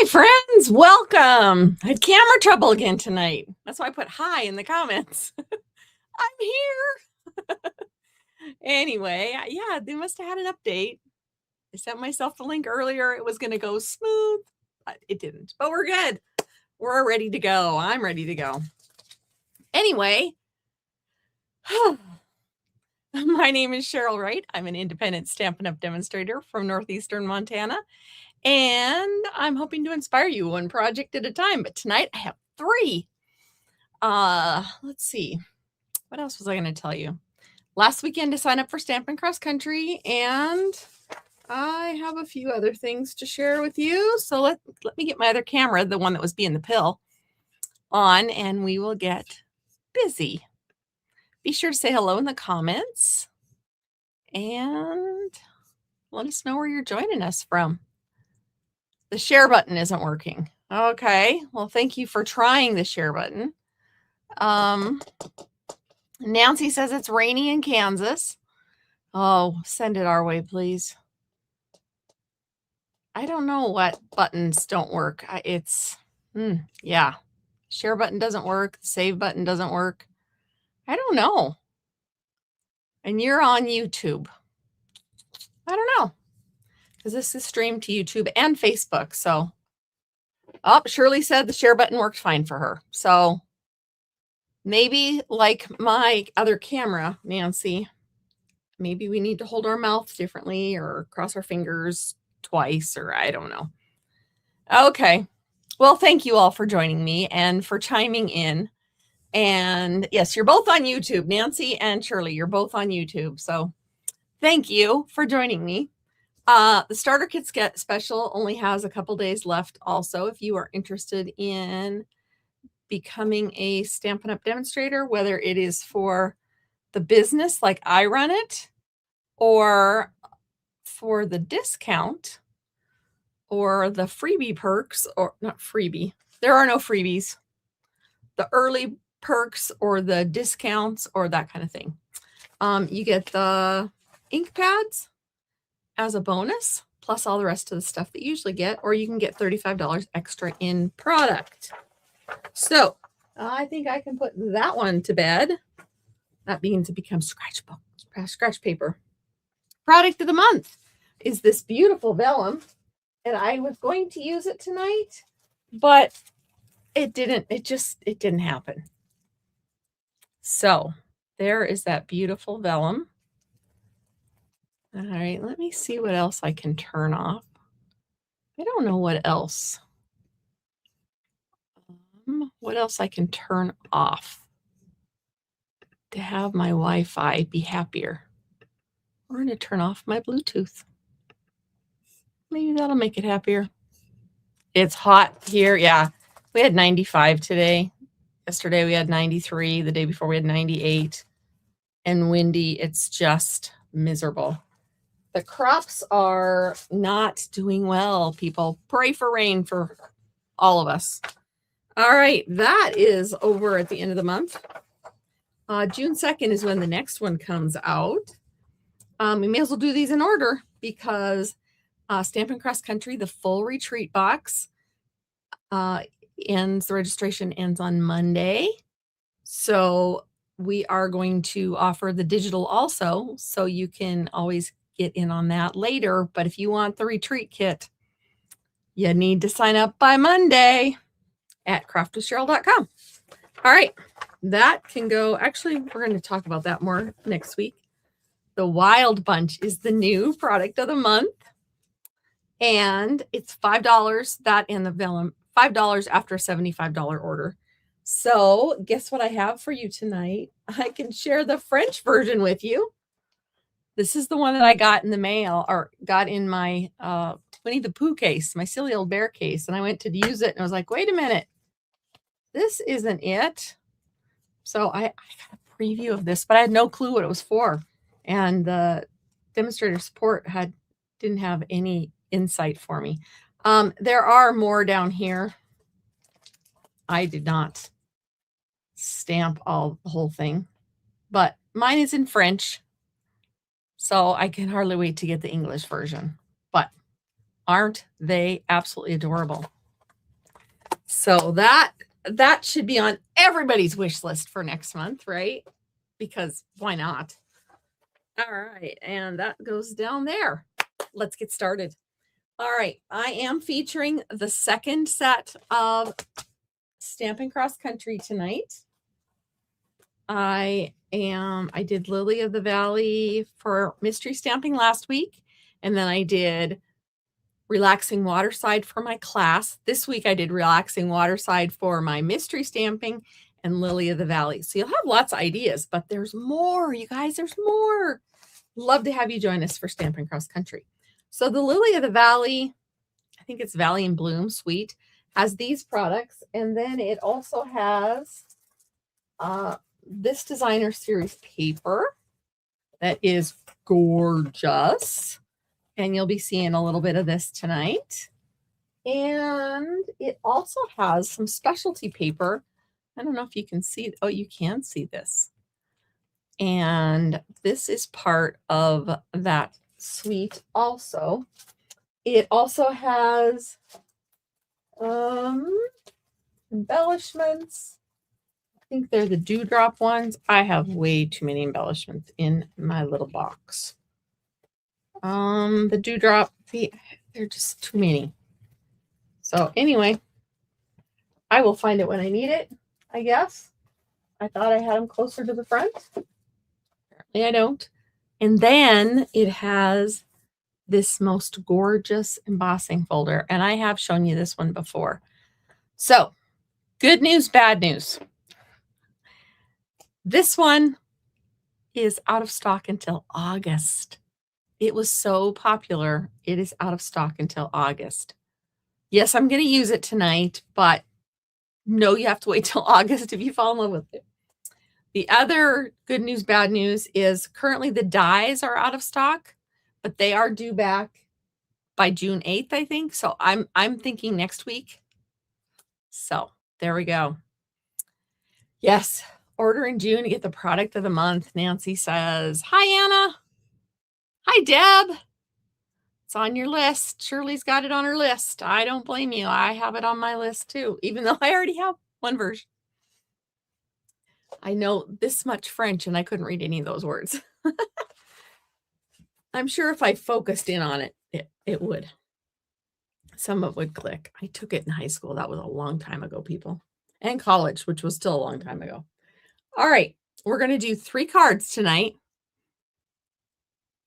Hi, friends. Welcome. I had camera trouble again tonight. That's why I put hi in the comments. I'm here. Anyway, yeah, they must have had an update. I sent myself the link earlier. It was going to go smooth, but it didn't. But we're good. We're ready to go. I'm ready to go. Anyway, my name is Cheryl Wright. I'm an independent Stampin' Up! Demonstrator from northeastern Montana. And I'm hoping to inspire you one project at a time. But tonight I have 3. Let's see. What else was I going to tell you? Last weekend to sign up for Stampin' Cross Country, and I have a few other things to share with you. So let me get my other camera, the one that was being the pill, on, and we will get busy. Be sure to say hello in the comments and let us know where you're joining us from. The share button isn't working. Okay, well, thank you for trying the share button. Nancy says it's rainy in Kansas. Oh, send it our way, please. I don't know what buttons don't work. Yeah. Share button doesn't work. Save button doesn't work. I don't know. And you're on YouTube. I don't know. Because this is streamed to YouTube and Facebook. So, Shirley said the share button worked fine for her. So, maybe like my other camera, Nancy, maybe we need to hold our mouth differently or cross our fingers twice, or I don't know. Okay. Well, thank you all for joining me and for chiming in. And yes, you're both on YouTube, Nancy and Shirley. You're both on YouTube. So thank you for joining me. The starter kit special only has a couple days left. Also, if you are interested in becoming a Stampin' Up! Demonstrator, whether it is for the business like I run it, or for the discount, or the freebie perks, or not freebie. There are no freebies. The early perks or the discounts or that kind of thing. You get the ink pads as a bonus, plus all the rest of the stuff that you usually get, or you can get $35 extra in product. So I think I can put that one to bed. That means it becomes scratch paper. Product of the month is this beautiful vellum. And I was going to use it tonight, but it didn't happen. So there is that beautiful vellum. All right, let me see what else I can turn off. I don't know what else. What else I can turn off to have my Wi-Fi be happier. We're going to turn off my Bluetooth. Maybe that'll make it happier. It's hot here. Yeah, we had 95 today. Yesterday we had 93. The day before we had 98. And windy. It's just miserable. The crops are not doing well, people. Pray for rain for all of us. All right, that is over at the end of the month. June 2nd is when the next one comes out. We may as well do these in order because Stampin' Cross Country, the full retreat box, the registration ends on Monday. So we are going to offer the digital also, so you can always get in on that later. But if you want the retreat kit, you need to sign up by Monday at craftwithcheryl.com. All right, that can go. Actually, we're going to talk about that more next week. The Wild Bunch is the new product of the month. And it's $5, that and the vellum, $5 after a $75 order. So guess what I have for you tonight? I can share the French version with you. This is the one that I got in the mail, or got in my Winnie the Pooh case, my silly old bear case. And I went to use it and I was like, wait a minute, this isn't it. So I got a preview of this, but I had no clue what it was for. And the demonstrator support didn't have any insight for me. There are more down here. I did not stamp the whole thing, but mine is in French, so I can hardly wait to get the English version. But aren't they absolutely adorable? So that should be on everybody's wish list for next month, right? Because why not? All right, and that goes down there. Let's get started. All right, I am featuring the second set of Stampin' Cross Country tonight. I did Lily of the Valley for mystery stamping last week, and then I did Relaxing Waterside for my class. This week I did Relaxing Waterside for my mystery stamping and Lily of the Valley. So you'll have lots of ideas, but there's more, you guys, there's more. Love to have you join us for Stampin' Cross Country. So the Lily of the Valley, I think it's Valley and Bloom Suite, has these products. And then it also has this designer series paper that is gorgeous. And you'll be seeing a little bit of this tonight. And it also has some specialty paper. I don't know if you can see. Oh, you can see this. And this is part of that suite also. It also has embellishments. I think they're the dewdrop ones. I have way too many embellishments in my little box. The dewdrop, they're just too many. So anyway, I will find it when I need it, I guess. I thought I had them closer to the front. Apparently I don't. And then it has this most gorgeous embossing folder. And I have shown you this one before. So good news, bad news. This one is out of stock until August. It was so popular. It is out of stock until August. Yes, I'm going to use it tonight, but no, you have to wait till August if you fall in love with it. The other good news, bad news is currently the dies are out of stock, but they are due back by June 8th, I think. So I'm thinking next week. So there we go. Yes, order in June to get the product of the month. Nancy says, hi, Anna. Hi, Deb. It's on your list. Shirley's got it on her list. I don't blame you. I have it on my list too, even though I already have one version. I know this much French and I couldn't read any of those words. I'm sure if I focused in on it, it would. Some of it would click. I took it in high school. That was a long time ago, people. And college, which was still a long time ago. All right. We're going to do 3 cards tonight.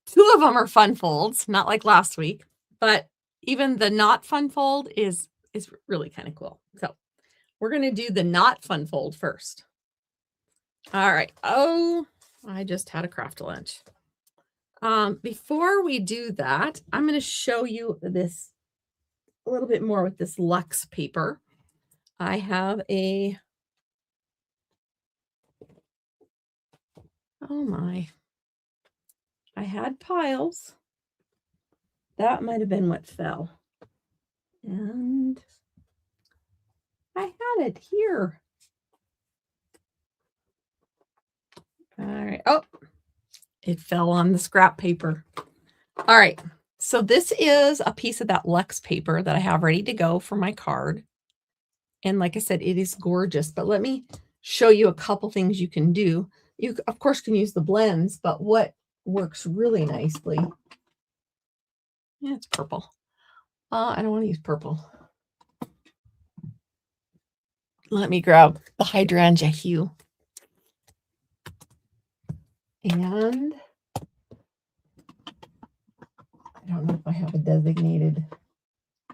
2 of them are fun folds, not like last week, but even the not fun fold is really kind of cool. So we're going to do the not fun fold first. All right. Oh, I just had a craft lunch. Before we do that, I'm going to show you this a little bit more with this Luxe paper. I have a, oh my, I had piles. That might have been what fell. And I had it here. All right. Oh, it fell on the scrap paper. All right. So this is a piece of that Luxe paper that I have ready to go for my card. And like I said, it is gorgeous. But let me show you a couple things you can do. You, of course, can use the blends, but what works really nicely. Yeah, it's purple. I don't want to use purple. Let me grab the hydrangea hue. And I don't know if I have a designated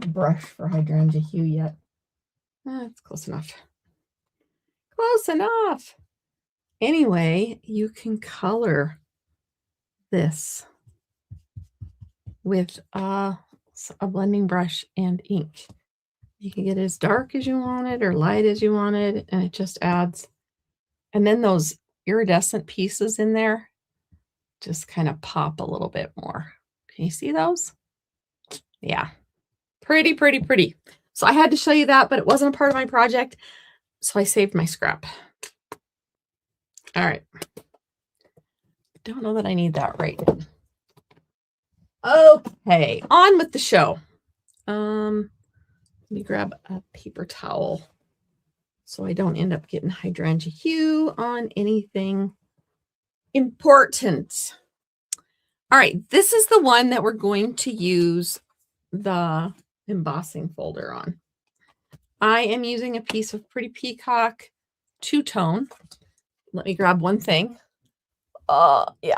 brush for hydrangea hue yet. It's close enough. Close enough. Anyway, you can color this with a blending brush and ink. You can get it as dark as you want it or light as you want it, and it just adds. And then those iridescent pieces in there just kind of pop a little bit more. Can you see those? Yeah. Pretty, pretty, pretty. So I had to show you that, but it wasn't a part of my project, so I saved my scrap. All right. Don't know that I need that right now. Okay, on with the show. Let me grab a paper towel so I don't end up getting hydrangea hue on anything important. All right, this is the one that we're going to use the embossing folder on. I am using a piece of Pretty Peacock two-tone. Let me grab one thing. Yeah.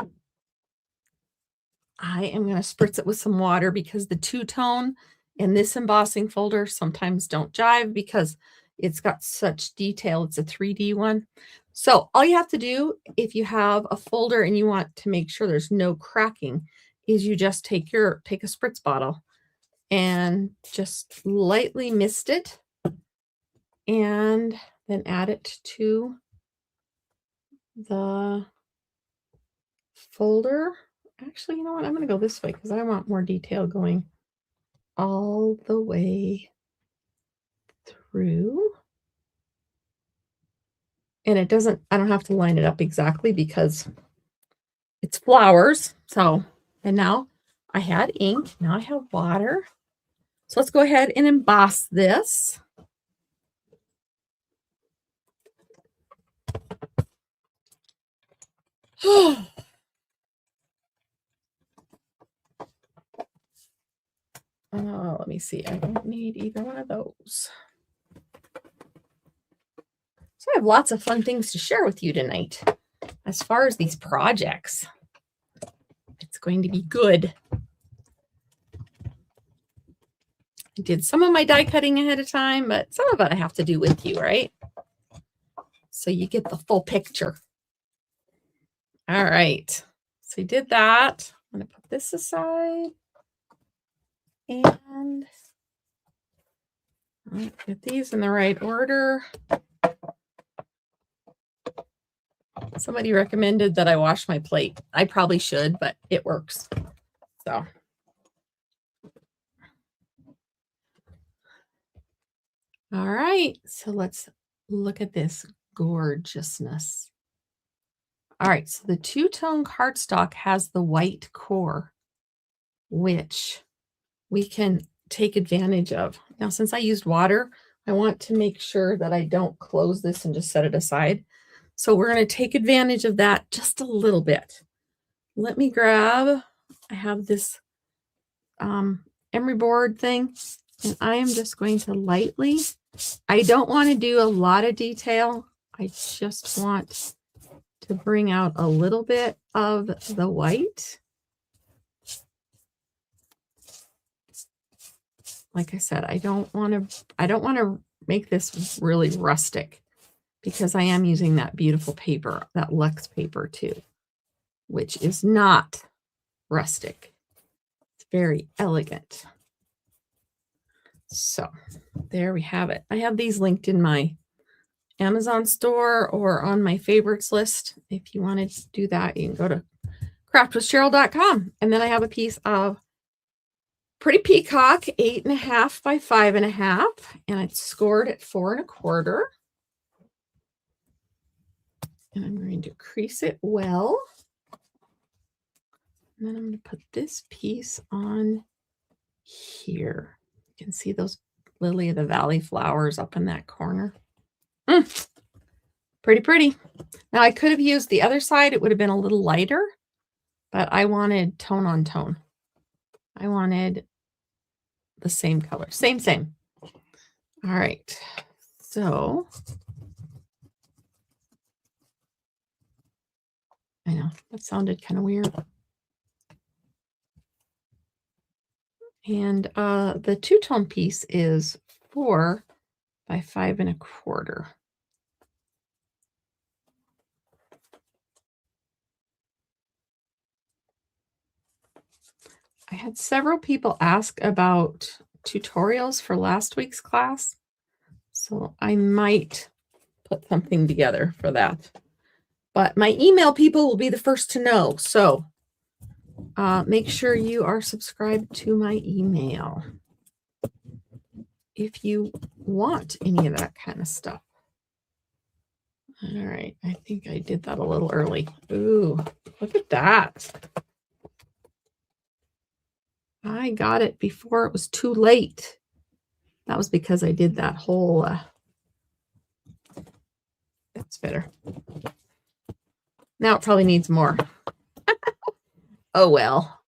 I am going to spritz it with some water because the two-tone and this embossing folder sometimes don't jive because it's got such detail. It's a 3D one. So all you have to do if you have a folder and you want to make sure there's no cracking is you just take a spritz bottle and just lightly mist it and then add it to the folder. Actually, you know what? I'm going to go this way because I want more detail going all the way through. And I don't have to line it up exactly because it's flowers. So, and now I had ink. Now I have water. So let's go ahead and emboss this. Let me see. I don't need either one of those. So I have lots of fun things to share with you tonight. As far as these projects, it's going to be good. I did some of my die cutting ahead of time, but some of it I have to do with you, right? So you get the full picture. All right. So I did that. I'm going to put this aside. And I'll get these in the right order. Somebody recommended that I wash my plate. I probably should, but it works. So. All right. So let's look at this gorgeousness. All right. So the two-tone cardstock has the white core, which we can take advantage of. Now, since I used water, I want to make sure that I don't close this and just set it aside. So we're going to take advantage of that just a little bit. Let me grab, I have this emery board thing, and I am just going to lightly, I don't want to do a lot of detail. I just want to bring out a little bit of the white. Like I said, I don't want to make this really rustic because I am using that beautiful paper, that Luxe paper too, which is not rustic. It's very elegant. So there we have it. I have these linked in my Amazon store or on my favorites list. If you want to do that, you can go to craftwithcheryl.com. And then I have a piece of Pretty Peacock 8.5 by 5.5, and it's scored at 4 1/4. And I'm going to crease it well. And then I'm going to put this piece on here. You can see those lily of the valley flowers up in that corner. Pretty pretty. Now I could have used the other side. It would have been a little lighter, but I wanted tone on tone. I wanted the same color. Same. All right. So I know that sounded kind of weird. And the two-tone piece is 4 by 5 1/4. I had several people ask about tutorials for last week's class, so I might put something together for that. But my email people will be the first to know, so make sure you are subscribed to my email if you want any of that kind of stuff. All right, I think I did that a little early. Ooh, look at that. I got it before it was too late. That was because I did that whole, that's better. Now it probably needs more. Oh, well.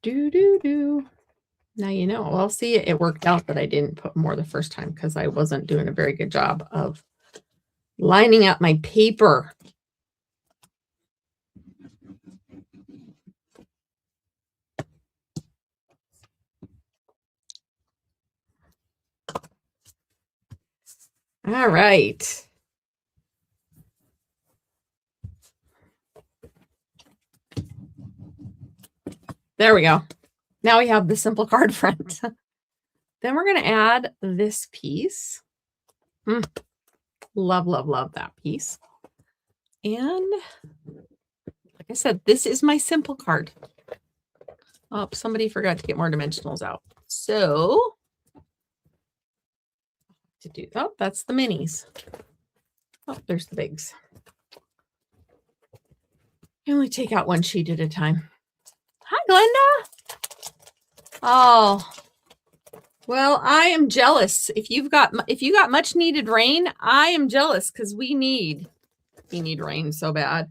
Do. Now you know. Well, see, it worked out that I didn't put more the first time because I wasn't doing a very good job of lining up my paper. All right. There we go. Now we have the simple card front. Then we're going to add this piece. Love, love, love that piece. And like I said, this is my simple card. Oh, somebody forgot to get more dimensionals out. So to do, oh, that's the minis. Oh, there's the bigs. I only take out one sheet at a time. Hi, Glenda. Oh, well, I am jealous. If you got much needed rain, I am jealous because we need rain so bad.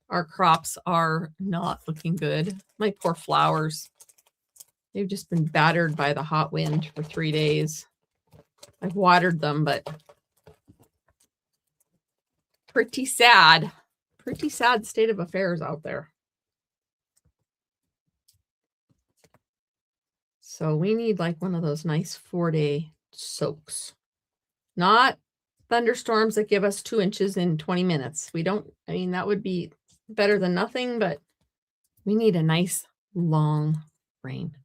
Our crops are not looking good. My poor flowers. They've just been battered by the hot wind for 3 days. I've watered them, but pretty sad. Pretty sad state of affairs out there. So we need like one of those nice 4-day soaks. Not thunderstorms that give us 2 inches in 20 minutes. We don't, I mean, that would be better than nothing, but we need a nice long rain.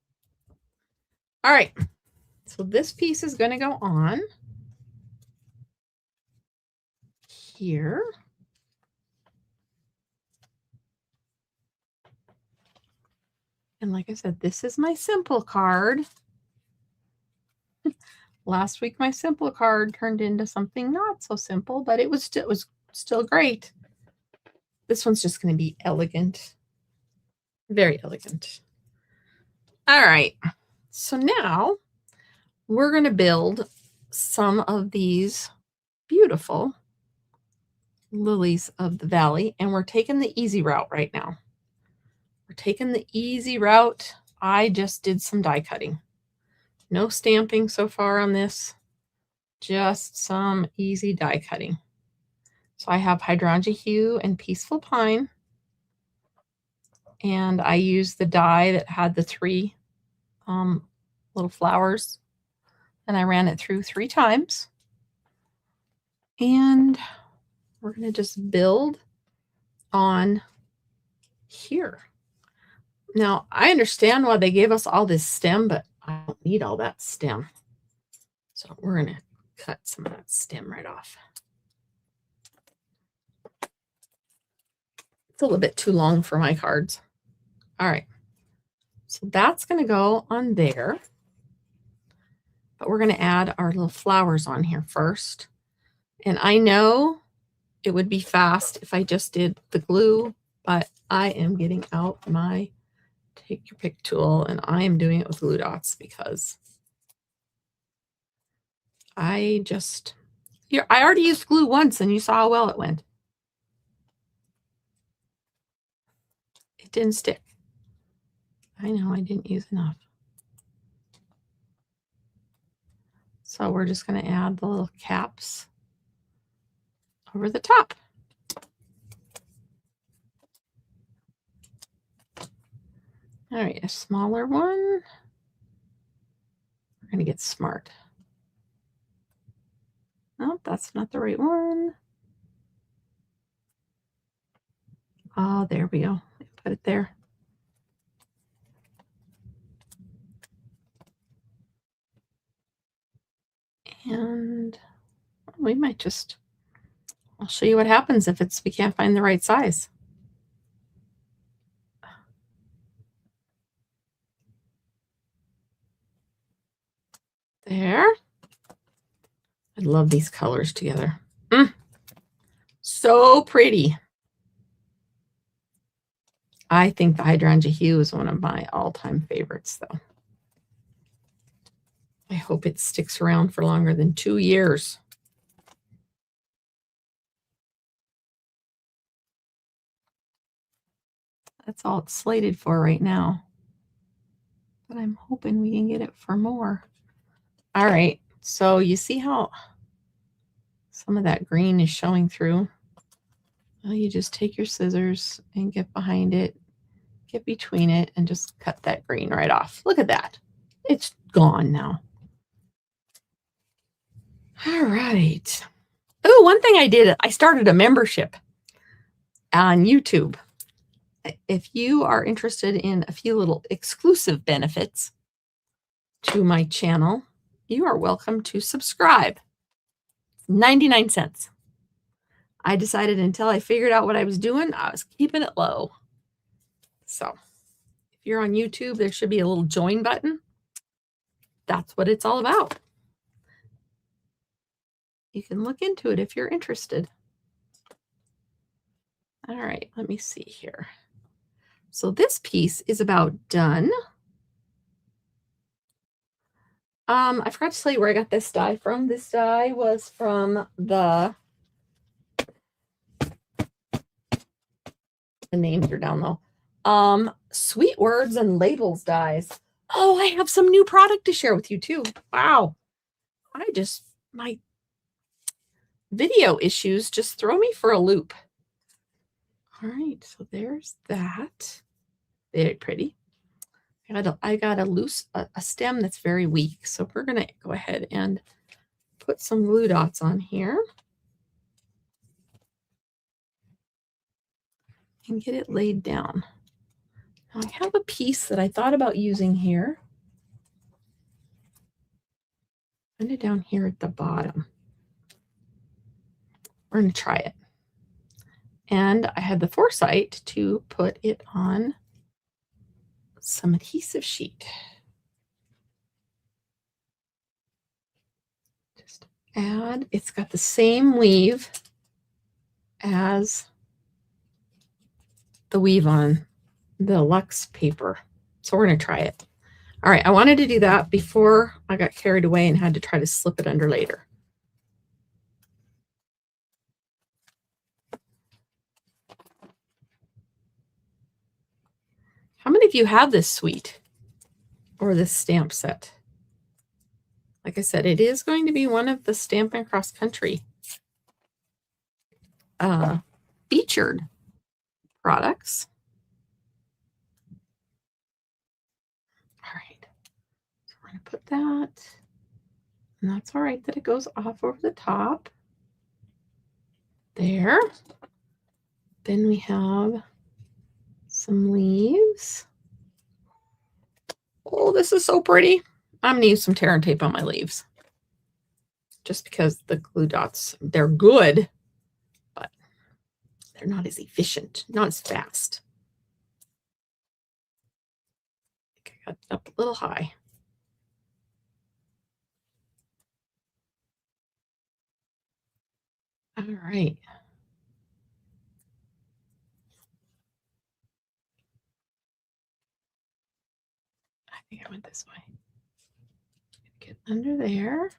All right. So this piece is going to go on here. And like I said, this is my simple card. Last week, my simple card turned into something not so simple, but it was still great. This one's just going to be elegant. Very elegant. All right. So now we're going to build some of these beautiful lilies of the valley, and we're taking the easy route right now. We're taking the easy route. I just did some die cutting. No stamping so far on this, just some easy die cutting. So I have hydrangea hue and peaceful pine, and I used the die that had the 3 little flowers, and I ran it through 3 times. And we're going to just build on here. Now, I understand why they gave us all this stem, but I don't need all that stem. So we're going to cut some of that stem right off. It's a little bit too long for my cards. All right. So that's going to go on there. But we're going to add our little flowers on here first. And I know it would be fast if I just did the glue, but I am getting out my take your pick tool, and I am doing it with glue dots because I already used glue once and you saw how well it went. It didn't stick. I know I didn't use enough. So we're just going to add the little caps over the top. All right, a smaller one. We're going to get smart. Nope, that's not the right one. Oh, there we go. Put it there. And we might just, I'll show you what happens if we can't find the right size. There. I love these colors together. So pretty. I think the hydrangea hue is one of my all-time favorites, though. hope it sticks around for longer than 2 years. That's all it's slated for right now. But I'm hoping we can get it for more. All right, so you see how some of that green is showing through? Well, you just take your scissors and get behind it, get between it, and just cut that green right off. Look at that. It's gone now. All right. Oh, one thing I did, I started a membership on YouTube. If you are interested in a few little exclusive benefits to my channel, you are welcome to subscribe. 99 cents. I decided until I figured out what I was doing, I was keeping it low. So if you're on YouTube, there should be a little join button. That's what it's all about. You can look into it if you're interested. All right, let me see here. So this piece is about done. I forgot to tell you where I got this die from. This die was from the names are down low. Sweet Words and Labels dies. Oh, I have some new product to share with you too. Wow. My video issues just throw me for a loop. All right, so there's that. Very pretty. I got a stem that's very weak. So we're gonna go ahead and put some glue dots on here and get it laid down. Now I have a piece that I thought about using here. Put it down here at the bottom. We're going to try it. And I had the foresight to put it on some adhesive sheet. Just add, it's got the same weave as the weave on the Luxe paper. So we're going to try it. All right, I wanted to do that before I got carried away and had to try to slip it under later. How many of you have this suite or this stamp set? Like I said, it is going to be one of the Stampin' Cross Country featured products. All right, so we're going to put that, and that's all right that it goes off over the top. There. Then we have some leaves. Oh, this is so pretty. I'm going to use some tear and tape on my leaves. Just because the glue dots, they're good, but they're not as efficient, not as fast. I think I got it up a little high. All right. I think I went this way. Get under there.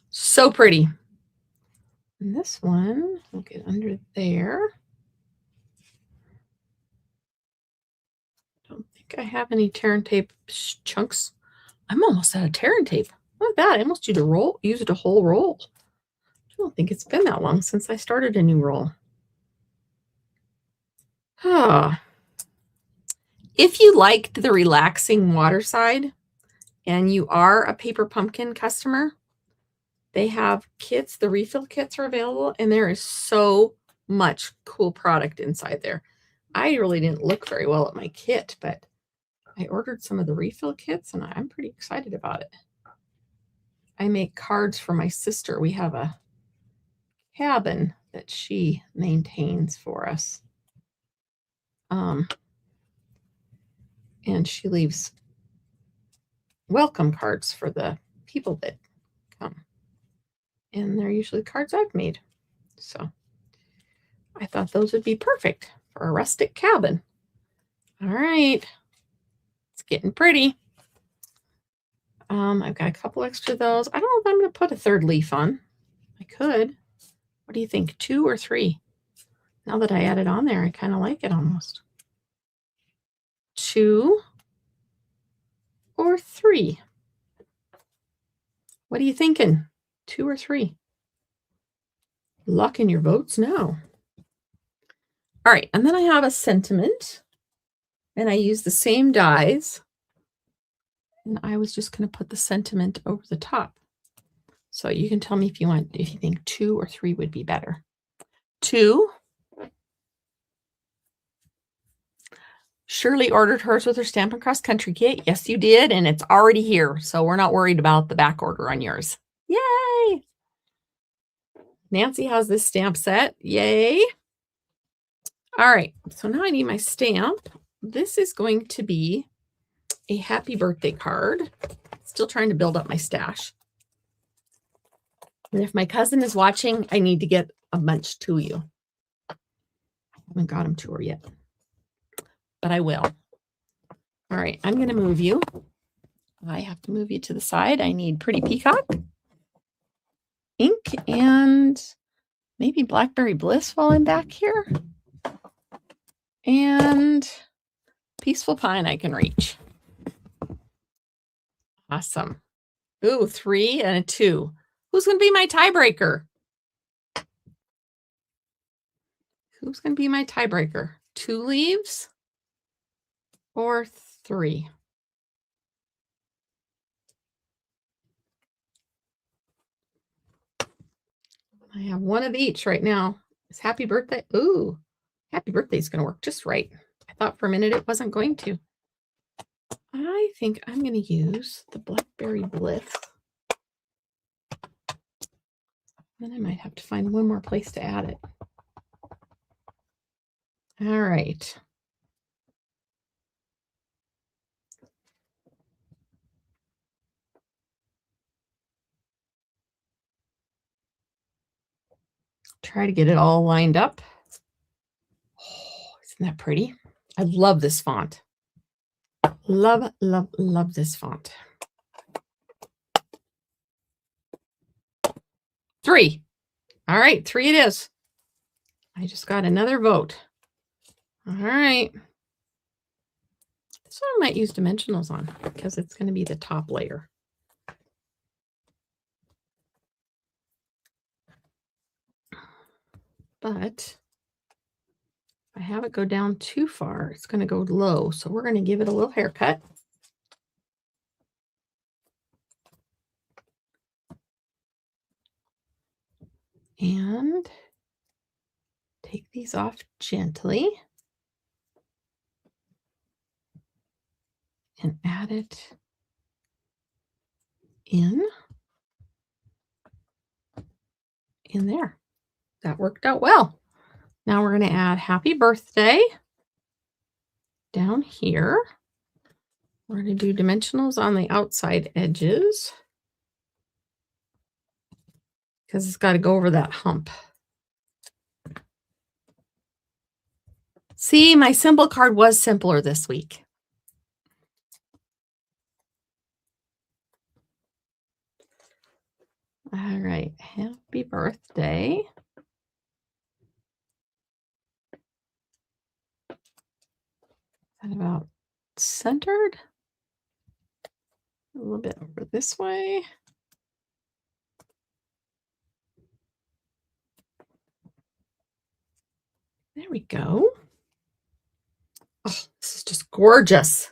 So pretty. And this one, we'll get under there. Don't think I have any tear and tape chunks. I'm almost out of tear and tape. Look at that. I almost used a whole roll. I don't think it's been that long since I started a new roll. If you liked the relaxing water side and you are a Paper Pumpkin customer, they have kits. The refill kits are available, and there is so much cool product inside there. I really didn't look very well at my kit, but I ordered some of the refill kits, and I'm pretty excited about it. I make cards for my sister. We have a cabin that she maintains for us. And she leaves welcome cards for the people that come. And they're usually cards I've made. So I thought those would be perfect for a rustic cabin. All right. Let's getting pretty. I've got a couple extra of those. I don't know if I'm going to put a third leaf on. I could. What do you think? 2 or 3? Now that I add it on there, I kind of like it almost. 2 or 3? What are you thinking? 2 or 3? Lock in your votes now. All right, and then I have a sentiment, and I use the same dies, and I was just going to put the sentiment over the top. So you can tell me if you think 2 or 3 would be better. 2. Shirley ordered hers with her Stampin' Cross Country kit. Yes, you did, and it's already here, so we're not worried about the back order on yours. Yay! Nancy has this stamp set. Yay! All right, so now I need my stamp. This is going to be a happy birthday card. Still trying to build up my stash. And if my cousin is watching, I need to get a bunch to you. I haven't got them to her yet, but I will. All right, I'm going to move you. I have to move you to the side. I need Pretty Peacock, ink, and maybe Blackberry Bliss while I'm back here. And Peaceful Pine I can reach. Awesome. Ooh, 3 and a 2. Who's going to be my tiebreaker? Who's going to be my tiebreaker? 2 leaves or 3? I have one of each right now. It's happy birthday. Ooh, happy birthday is going to work just right. I thought for a minute it wasn't going to. I think I'm going to use the Blackberry Bliss. Then I might have to find one more place to add it. All right. Try to get it all lined up. Oh, isn't that pretty? I love this font. Love, love, love this font. 3. All right, 3 it is. I just got another vote. All right. This one I might use dimensionals on because it's going to be the top layer. But if I have it go down too far, it's going to go low. So we're going to give it a little haircut. And take these off gently. And add it in there. That worked out well. Now we're going to add happy birthday down here. We're going to do dimensionals on the outside edges because it's got to go over that hump. See, my symbol card was simpler this week. All right, happy birthday. Is that about centered? A little bit over this way. There we go. Oh, this is just gorgeous.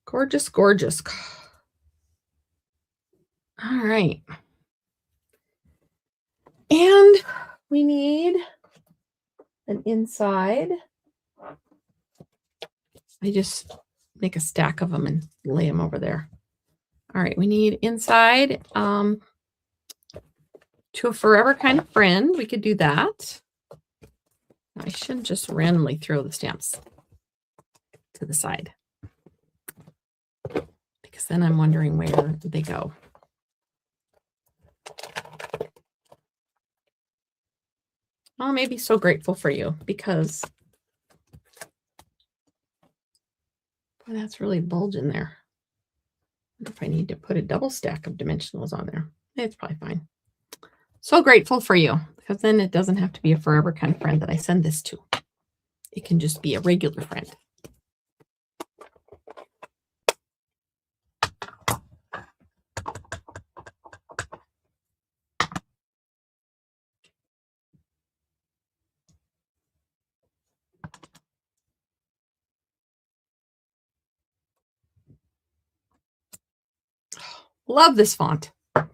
Gorgeous, gorgeous. All right. And we need an inside. I just make a stack of them and lay them over there. All right, we need inside to a forever kind of friend. We could do that. I shouldn't just randomly throw the stamps to the side because then I'm wondering where they go. I may be so grateful for you because Well, that's really bulging there. I wonder if I need to put a double stack of dimensionals on there. It's probably fine. So grateful for you, because then it doesn't have to be a forever kind of friend that I send this to. It can just be a regular friend. Love this font. All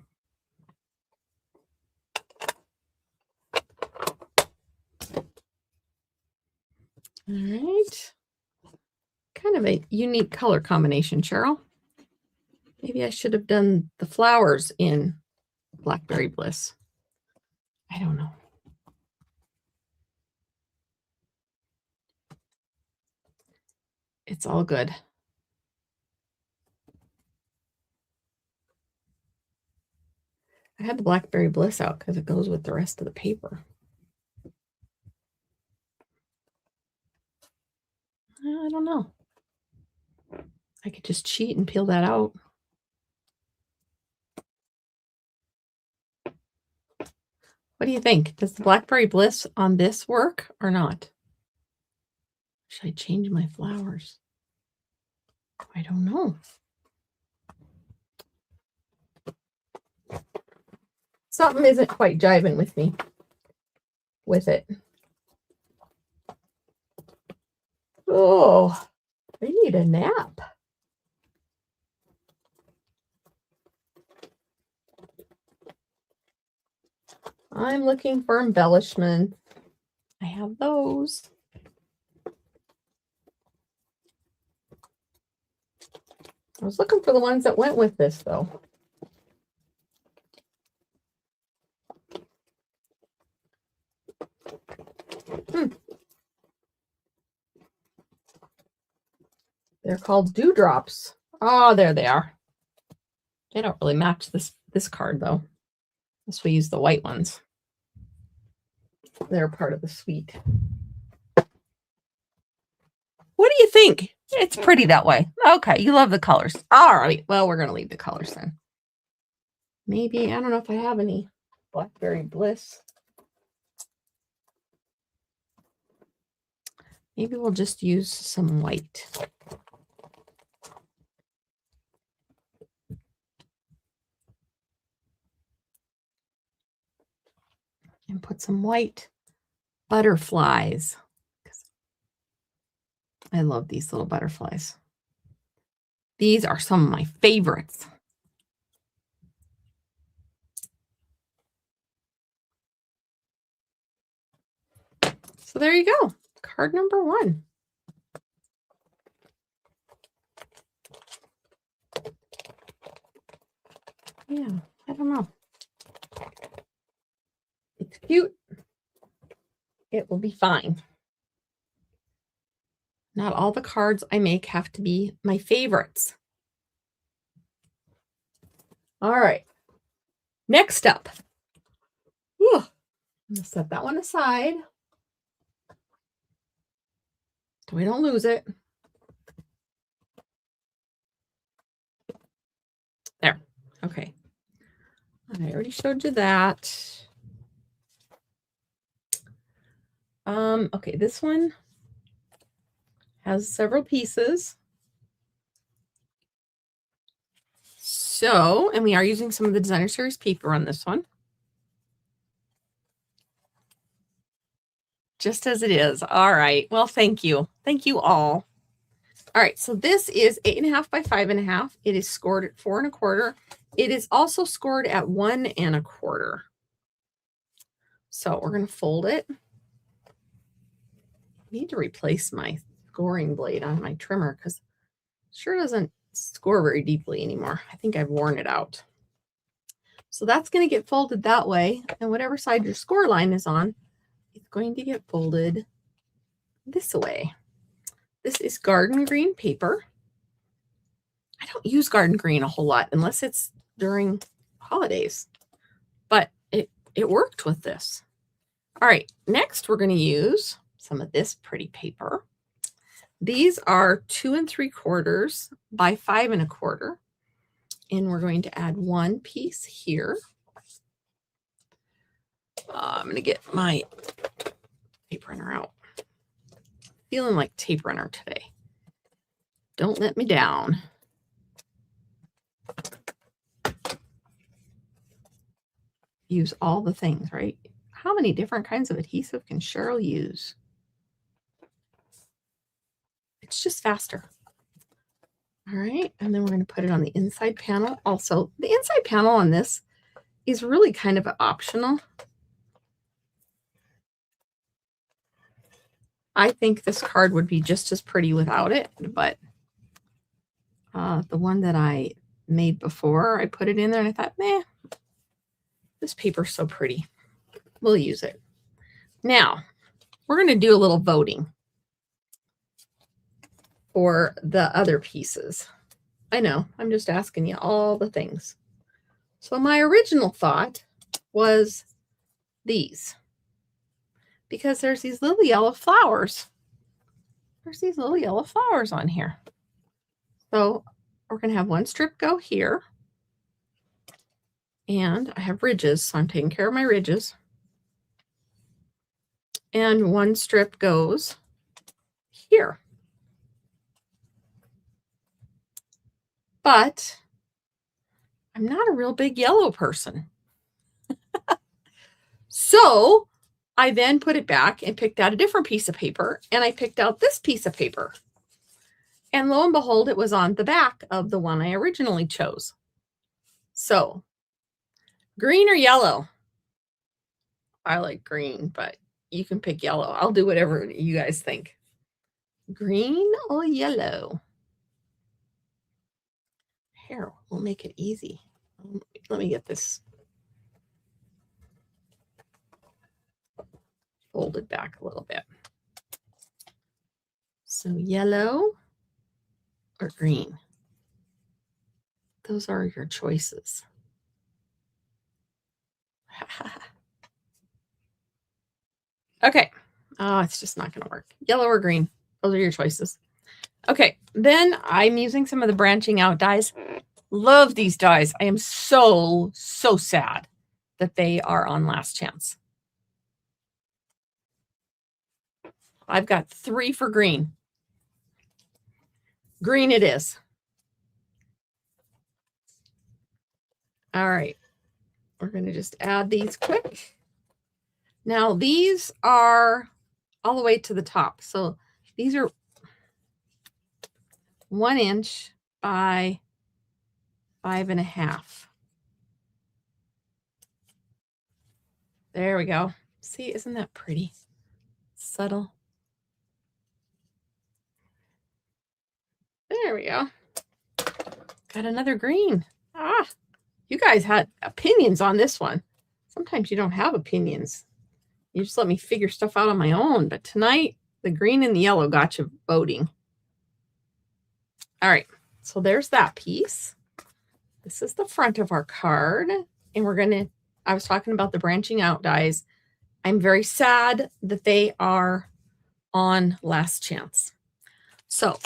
right. Kind of a unique color combination, Cheryl. Maybe I should have done the flowers in Blackberry Bliss. I don't know. It's all good. I had the Blackberry Bliss out because it goes with the rest of the paper. I don't know. I could just cheat and peel that out. What do you think? Does the Blackberry Bliss on this work or not? Should I change my flowers? I don't know. Something isn't quite jiving with me with it. Oh, I need a nap. I'm looking for embellishments. I have those. I was looking for the ones that went with this, though. They're called dewdrops. Oh, there they are. They don't really match this card, though. Unless we use the white ones. They're part of the suite. What do you think? It's pretty that way. Okay, you love the colors. All right. Well, we're going to leave the colors then. Maybe, I don't know if I have any Blackberry Bliss. Maybe we'll just use some white. And put some white butterflies. I love these little butterflies. These are some of my favorites. So there you go. Card number 1. Yeah, I don't know. It's cute. It will be fine. Not all the cards I make have to be my favorites. All right. Next up. Whew. I'm going to set that one aside so we don't lose it. There. Okay. I already showed you that. Okay, this one has several pieces. So, and we are using some of the Designer Series paper on this one. Just as it is. All right. Well, thank you. Thank you all. All right. So this is 8.5 by 5.5. It is scored at 4 1/4. It is also scored at 1 1/4. So we're going to fold it. I need to replace my scoring blade on my trimmer because it sure doesn't score very deeply anymore. I think I've worn it out. So that's going to get folded that way. And whatever side your score line is on, it's going to get folded this way. This is garden green paper. I don't use garden green a whole lot unless it's during holidays, but it worked with this. All right, next we're going to use some of this pretty paper. These are 2 3/4 by 5 1/4. And we're going to add one piece here. I'm going to get my tape runner out. Feeling like tape runner today. Don't let me down. Use all the things, right? How many different kinds of adhesive can Cheryl use? It's just faster. All right, and then we're going to put it on the inside panel. Also, the inside panel on this is really kind of optional. I think this card would be just as pretty without it, but the one that I made before, I put it in there and I thought, nah, this paper's so pretty. We'll use it. Now, we're going to do a little voting for the other pieces. I know, I'm just asking you all the things. So my original thought was these, because there's these little yellow flowers. There's these little yellow flowers on here. So we're going to have one strip go here. And I have ridges, so I'm taking care of my ridges. And one strip goes here. But I'm not a real big yellow person. So I then put it back and picked out a different piece of paper, and I picked out this piece of paper. And lo and behold, it was on the back of the one I originally chose. So green or yellow? I like green, but you can pick yellow. I'll do whatever you guys think. Green or yellow? Here, we'll make it easy. Let me get this folded back a little bit. So yellow or green? Those are your choices. Okay. Oh, it's just not going to work. Yellow or green? Those are your choices. Okay. Then I'm using some of the branching out dies. Love these dies. I am so sad that they are on last chance. I've got 3 for green. Green it is. All right. We're going to just add these quick. Now, these are all the way to the top. So these are 1 inch by 5 1/2. There we go. See, isn't that pretty? Subtle. There we go. Got another green. Ah, you guys had opinions on this one. Sometimes you don't have opinions. You just let me figure stuff out on my own. But tonight, the green and the yellow got you voting. All right, so there's that piece. This is the front of our card. And we're going to, I was talking about the branching out dies. I'm very sad that they are on last chance. So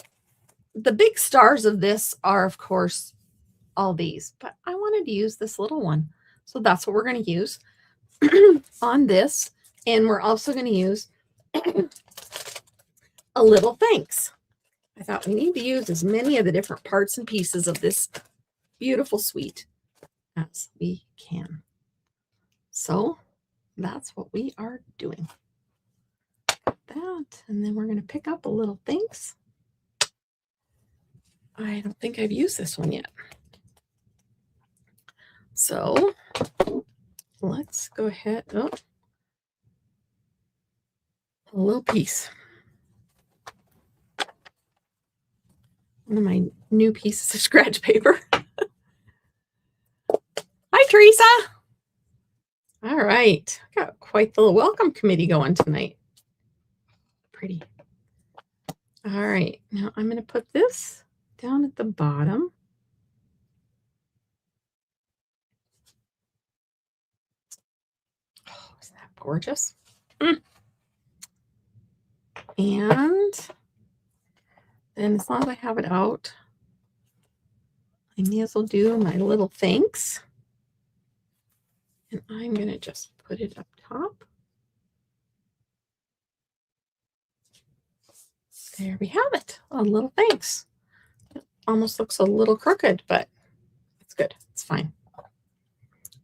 the big stars of this are, of course, all these. But I wanted to use this little one. So that's what we're going to use on this. And we're also going to use a little thanks. I thought we need to use as many of the different parts and pieces of this beautiful suite as we can. So that's what we are doing. That, and then we're going to pick up a little thanks. I don't think I've used this one yet. So let's go ahead. Oh, a little piece. One of my new pieces of scratch paper. Hi, Teresa. All right. Got quite the welcome committee going tonight. Pretty. All right. Now I'm going to put this down at the bottom. Oh, isn't that gorgeous? And And as long as I have it out, I may as well do my little thanks. And I'm going to just put it up top. There we have it. A little thanks. It almost looks a little crooked, but it's good. It's fine.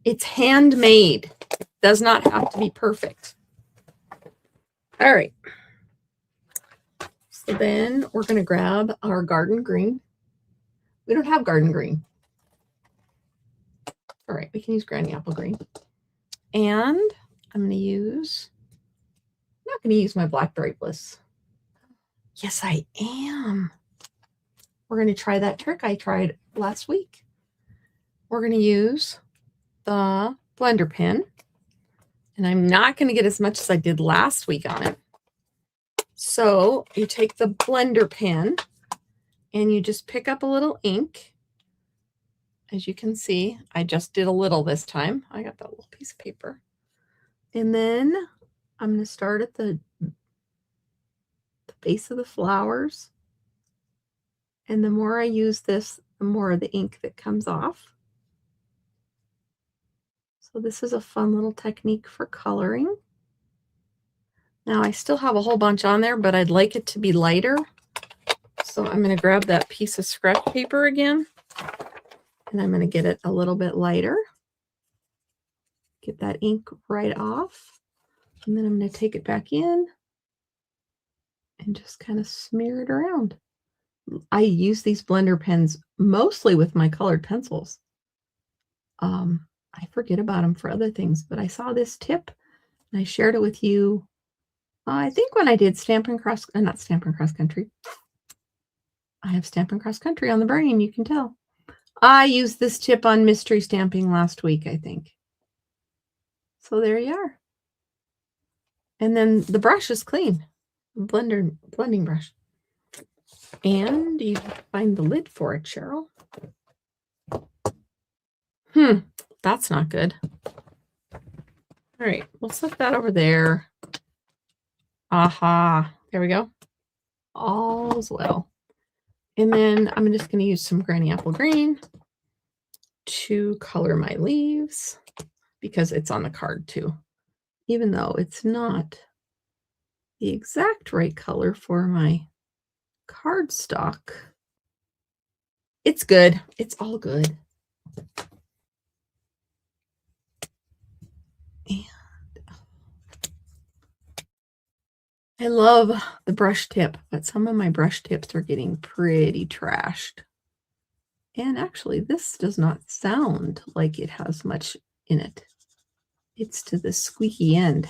It's handmade. It does not have to be perfect. All right. So then we're going to grab our garden green. We don't have garden green. All right, we can use granny apple green. And I'm going to use, I'm not going to use my blackberry bliss. Yes, I am. We're going to try that trick I tried last week. We're going to use the blender pen. And I'm not going to get as much as I did last week on it. So you take the blender pen and you just pick up a little ink. As you can see, I just did a little this time. I got that little piece of paper. And then I'm going to start at the base of the flowers. And the more I use this, the more of the ink that comes off. So this is a fun little technique for coloring. Now I still have a whole bunch on there, but I'd like it to be lighter. So I'm going to grab that piece of scratch paper again, and I'm going to get it a little bit lighter. Get that ink right off. And then I'm going to take it back in and just kind of smear it around. I use these blender pens mostly with my colored pencils. I forget about them for other things, but I saw this tip and I shared it with you. I think when I did Stampin' Cross, not Stampin' Cross Country. I have Stampin' Cross Country on the brain, you can tell. I used this tip on mystery stamping last week, I think. So there you are. And then the brush is clean. Blending brush. And you find the lid for it, Cheryl. That's not good. All right, we'll set that over there. Aha, there we go. All's well. And then I'm just going to use some granny apple green to color my leaves because it's on the card too, even though it's not the exact right color for my cardstock. It's good. It's all good. And I love the brush tip, but some of my brush tips are getting pretty trashed. And actually, this does not sound like it has much in it. It's to the squeaky end.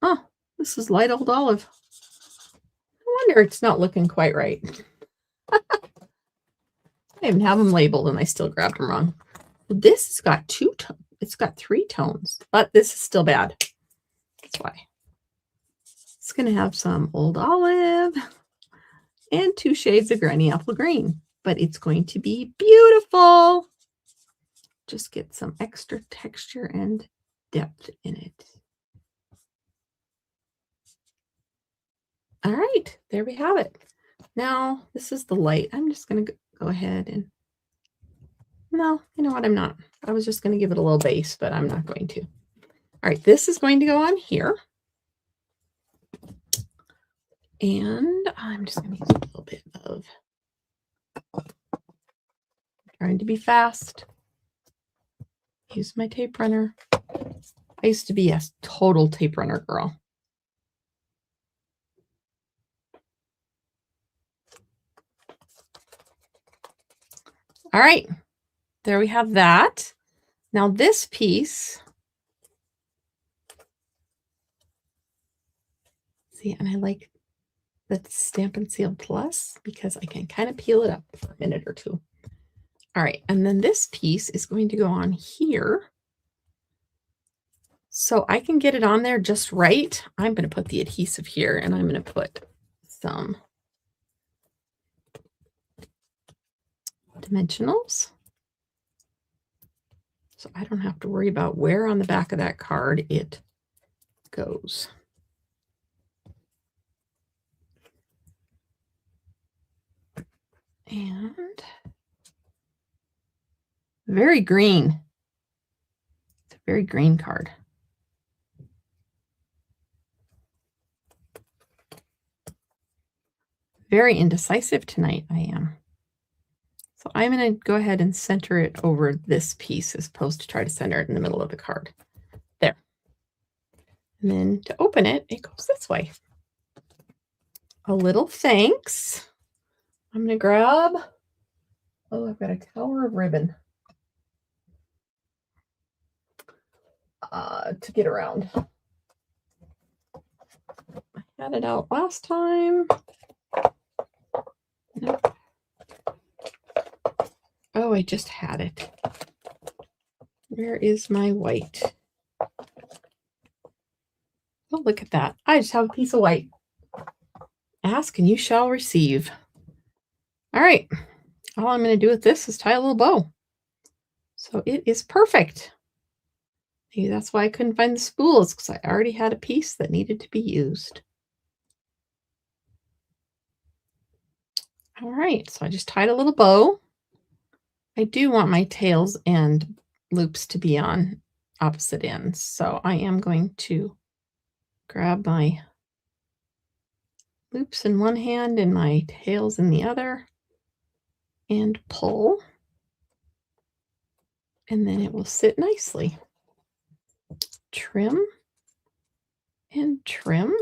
Oh, this is light old olive. I wonder it's not looking quite right. I even have them labeled and I still grabbed them wrong. This has got it's got 3 tones, but this is still bad. That's why. It's going to have some old olive and 2 shades of granny apple green, but it's going to be beautiful. Just get some extra texture and depth in it. All right, there we have it. Now, this is the light. I'm just going to go ahead and, no, you know what? I'm not. I was just going to give it a little base, but I'm not going to. All right, this is going to go on here. And I'm just going to use a little bit of, trying to be fast. Use my tape runner. I used to be a total tape runner girl. All right, there we have that. Now this piece, see, and I like the Stampin' Seal Plus because I can kind of peel it up for a minute or two. All right, and then this piece is going to go on here. So I can get it on there just right. I'm going to put the adhesive here and I'm going to put some dimensionals. So I don't have to worry about where on the back of that card it goes. And very green. It's a very green card. Very indecisive tonight, I am. So I'm going to go ahead and center it over this piece as opposed to try to center it in the middle of the card. There. And then to open it, it goes this way. A little thanks. I'm going to grab, oh, I've got a tower of ribbon to get around. I had it out last time. Nope. Oh, I just had it. Where is my white? Oh, look at that. I just have a piece of white. Ask and you shall receive. All right. All I'm going to do with this is tie a little bow. So it is perfect. Maybe that's why I couldn't find the spools, because I already had a piece that needed to be used. All right. So I just tied a little bow. I do want my tails and loops to be on opposite ends. So I am going to grab my loops in one hand and my tails in the other and pull, and then it will sit nicely. Trim and trim.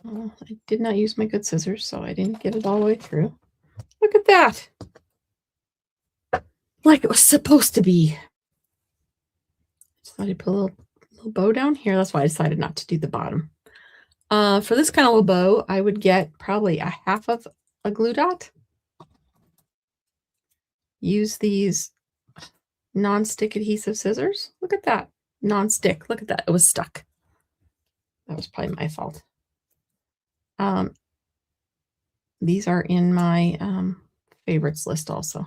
Oh, I did not use my good scissors, so I didn't get it all the way through. Look at that. Like it was supposed to be. Just thought I'd put a little bow down here. That's why I decided not to do the bottom. For this kind of little bow, I would get probably a half of a glue dot. Use these non-stick adhesive scissors. Look at that. Non-stick. Look at that. It was stuck. That was probably my fault. These are in my favorites list also.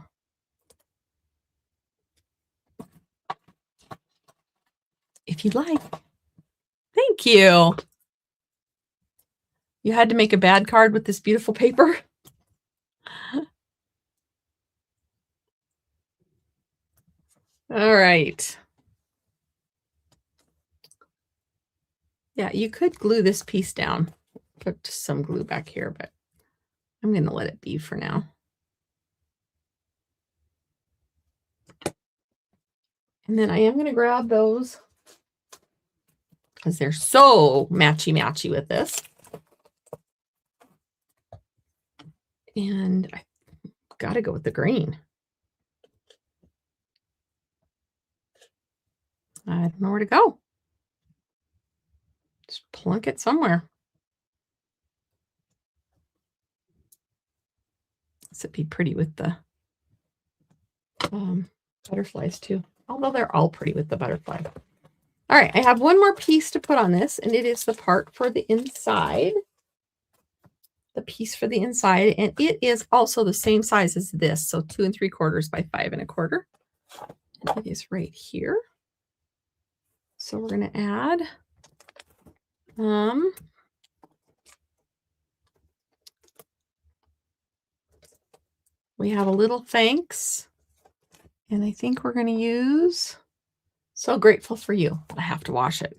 If you'd like. Thank you. You had to make a bad card with this beautiful paper. All right. Yeah, you could glue this piece down. Put some glue back here, but I'm going to let it be for now. And then I am going to grab those because they're so matchy-matchy with this. And I got to go with the green. I don't know where to go. Just plunk it somewhere. This would be pretty with the butterflies too. Although they're all pretty with the butterfly. All right, I have one more piece to put on this, and it is the part for the inside. The piece for the inside, and it is also the same size as this, so 2 3/4 by 5 1/4. And it is right here. So we're going to add we have a little thanks, and I think we're going to use so grateful for you. I have to wash it.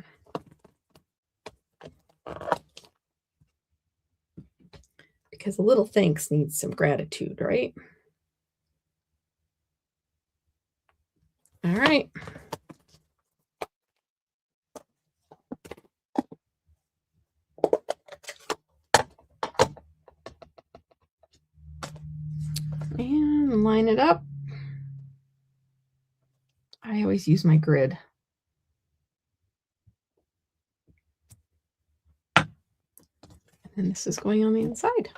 Because a little thanks needs some gratitude, right? All right. And line it up. I always use my grid. And this is going on the inside.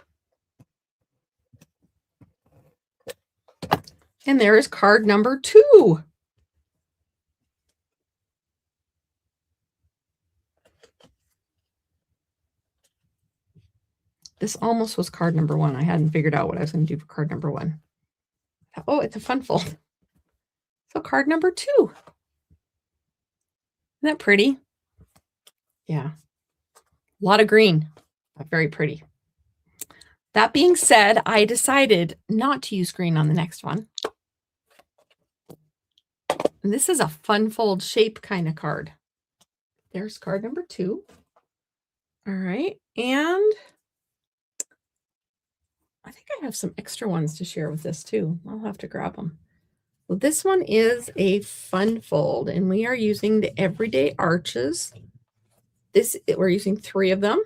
And there is card number 2. This almost was card number 1. I hadn't figured out what I was going to do for card number 1. Oh, it's a fun fold. So card number 2. Isn't that pretty? Yeah. A lot of green. Very pretty. That being said, I decided not to use green on the next one. And this is a fun fold shape kind of card. There's card number 2. All right. And I think I have some extra ones to share with this too. I'll have to grab them. Well, this one is a fun fold, and we are using the Everyday Arches. We're using 3 of them.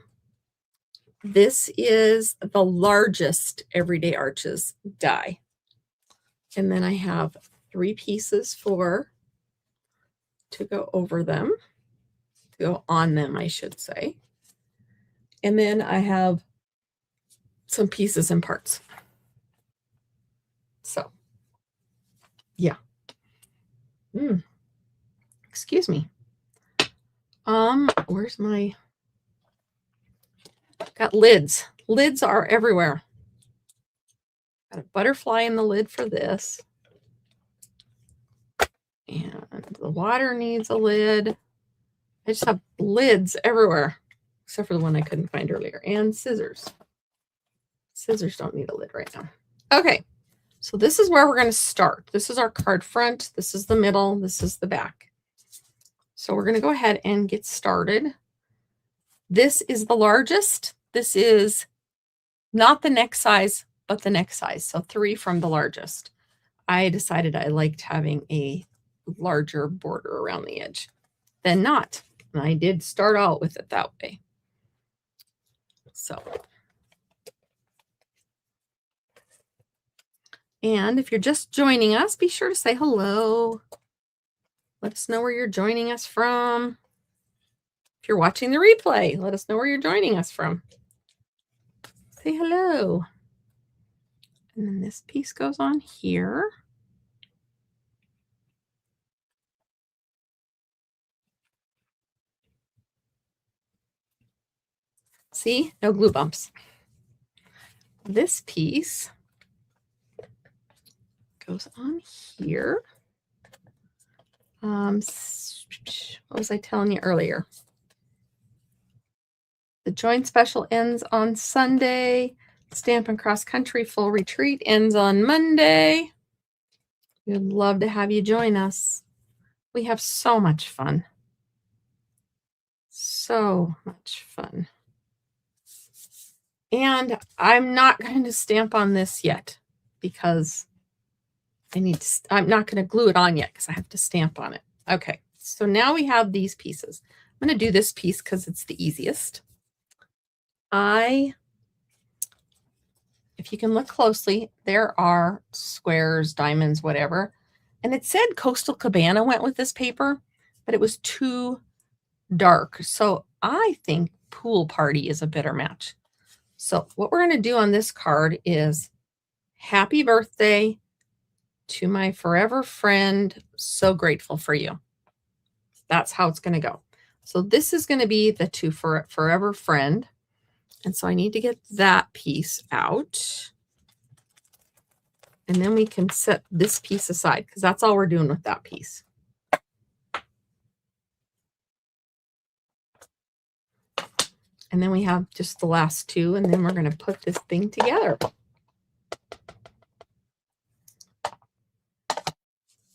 This is the largest Everyday Arches die. And then I have 3 pieces to go over them, to go on them, I should say. And then I have some pieces and parts. So, yeah. Excuse me. Where's my... Got lids. Lids are everywhere. Got a butterfly in the lid for this. And the water needs a lid. I just have lids everywhere, except for the one I couldn't find earlier. And scissors. Scissors don't need a lid right now. Okay, so this is where we're going to start. This is our card front. This is the middle. This is the back. So we're going to go ahead and get started. This is the largest. This is not the next size, but the next size. So 3 from the largest. I decided I liked having a larger border around the edge than not. And I did start out with it that way. So, and if you're just joining us, be sure to say hello. Let us know where you're joining us from. If you're watching the replay, let us know where you're joining us from. Say hello. And then this piece goes on here. See, no glue bumps. This piece goes on here. What was I telling you earlier? The joint special ends on Sunday. Stampin' Cross Country Full Retreat ends on Monday. We'd love to have you join us. We have so much fun. So much fun. And I'm not going to stamp on this yet because I'm not going to glue it on yet because I have to stamp on it. Okay, so now we have these pieces. I'm going to do this piece because it's the easiest. If you can look closely, there are squares, diamonds, whatever. And it said Coastal Cabana went with this paper, but it was too dark. So I think Pool Party is a better match. So what we're going to do on this card is happy birthday to my forever friend. So grateful for you. That's how it's going to go. So this is going to be the to forever friend. And so I need to get that piece out. And then we can set this piece aside because that's all we're doing with that piece. And then we have just the last 2, and then we're going to put this thing together.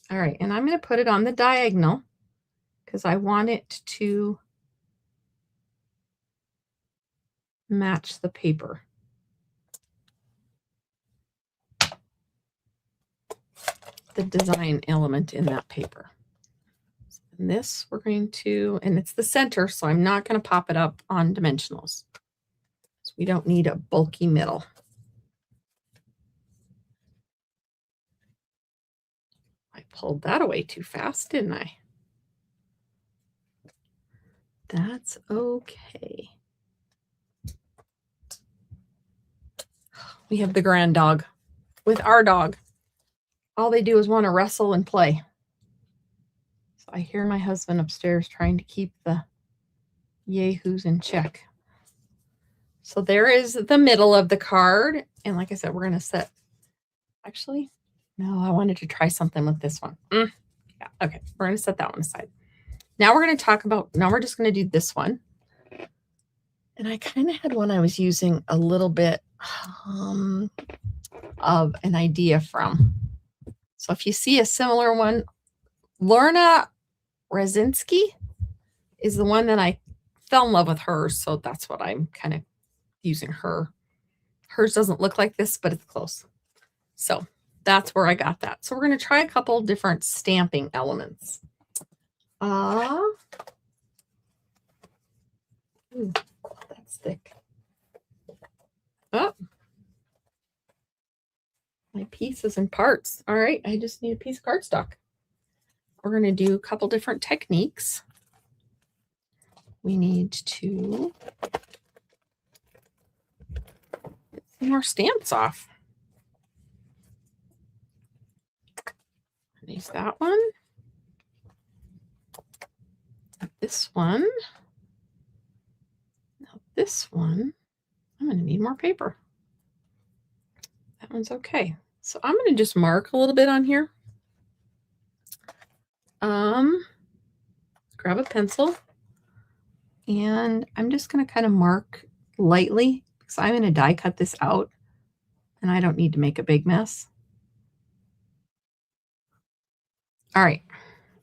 All right, and I'm going to put it on the diagonal because I want it to match the paper. The design element in that paper. And this we're going to, and it's the center, so I'm not going to pop it up on dimensionals. So we don't need a bulky middle. I pulled that away too fast, didn't I? That's okay. We have the grand dog. With our dog, all they do is want to wrestle and play. So I hear my husband upstairs trying to keep the yahoos in check. So there is the middle of the card. And like I said, we're going to set, actually, no, I wanted to try something with this one. Yeah, okay, we're going to set that one aside. Now we're going to talk about, now we're just going to do this one. And I kind of had one I was using a little bit of an idea from. So if you see a similar one, Lorna Razinski is the one that I fell in love with hers. So that's what I'm kind of using her. Hers doesn't look like this, but it's close. So that's where I got that. So we're going to try a couple different stamping elements. Ooh, that's thick. Oh, my piece is in parts. All right, I just need a piece of cardstock. We're going to do a couple different techniques. We need to get some more stamps off. Use that one. This one. Now this one, I'm going to need more paper. That one's okay. So I'm going to just mark a little bit on here. Grab a pencil, and I'm just going to kind of mark lightly because I'm going to die cut this out, and I don't need to make a big mess. All right,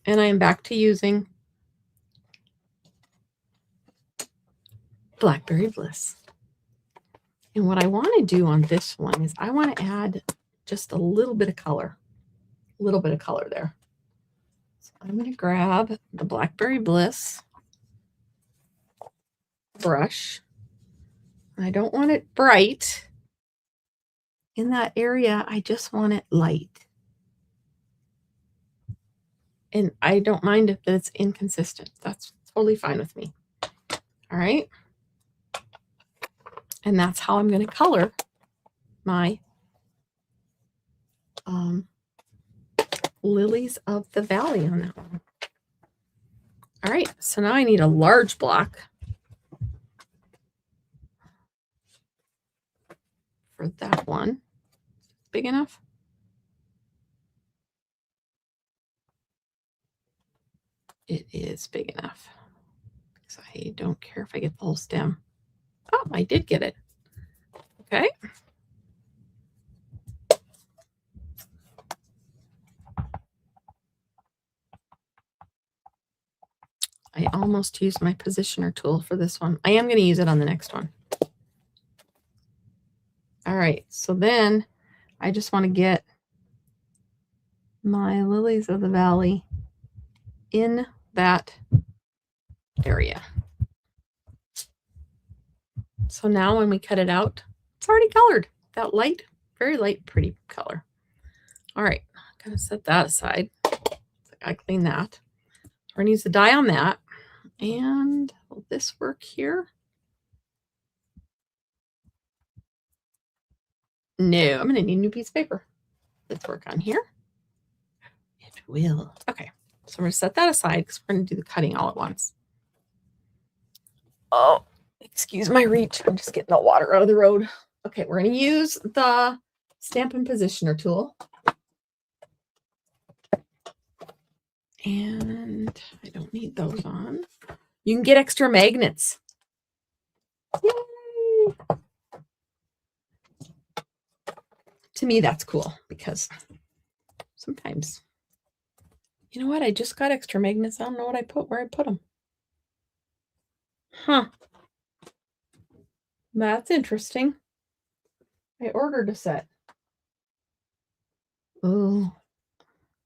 and I am back to using Blackberry Bliss. And what I want to do on this one is I want to add just a little bit of color. There. So I'm going to grab the Blackberry Bliss brush. I don't want it bright in that area. I just want it light. And I don't mind if it's inconsistent. That's totally fine with me. All right. And that's how I'm going to color my Lilies of the Valley on that one. All right. So now I need a large block for that one. Big enough? It is big enough. So I don't care if I get the whole stem. Oh, I did get it. Okay. I almost used my positioner tool for this one. I am going to use it on the next one. All right. So then I just want to get my Lilies of the Valley in that area. So now when we cut it out, it's already colored. That light, very light, pretty color. All right, I'm going to set that aside. I clean that. We're going to use the dye on that. And will this work here? No, I'm going to need a new piece of paper. Let's work on here. It will. Okay, so I'm going to set that aside because we're going to do the cutting all at once. Oh, excuse my reach. I'm just getting the water out of the road. Okay, we're going to use the Stampin' Positioner tool. And I don't need those on. You can get extra magnets. Yay! To me, that's cool because sometimes, you know what? I just got extra magnets. I don't know what where I put them. Huh. That's interesting. I ordered a set. Oh,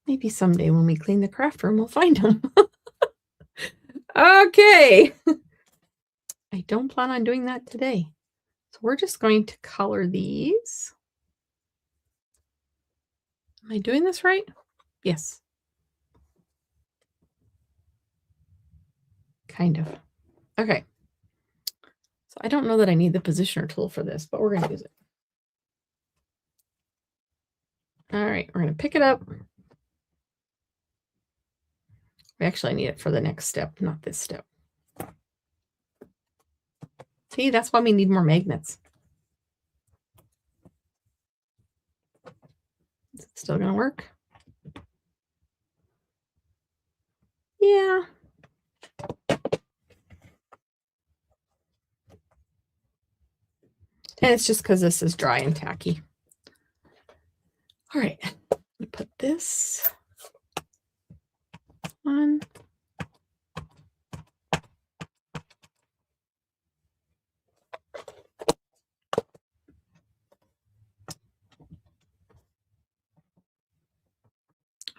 maybe someday when we clean the craft room, we'll find them. Okay. I don't plan on doing that today. So we're just going to color these. Am I doing this right? Yes. Kind of. Okay. So I don't know that I need the positioner tool for this, but we're going to use it. All right, we're going to pick it up. We actually need it for the next step, not this step. See, that's why we need more magnets. Is it still going to work? Yeah. And it's just because this is dry and tacky. All right, I'm gonna put this on.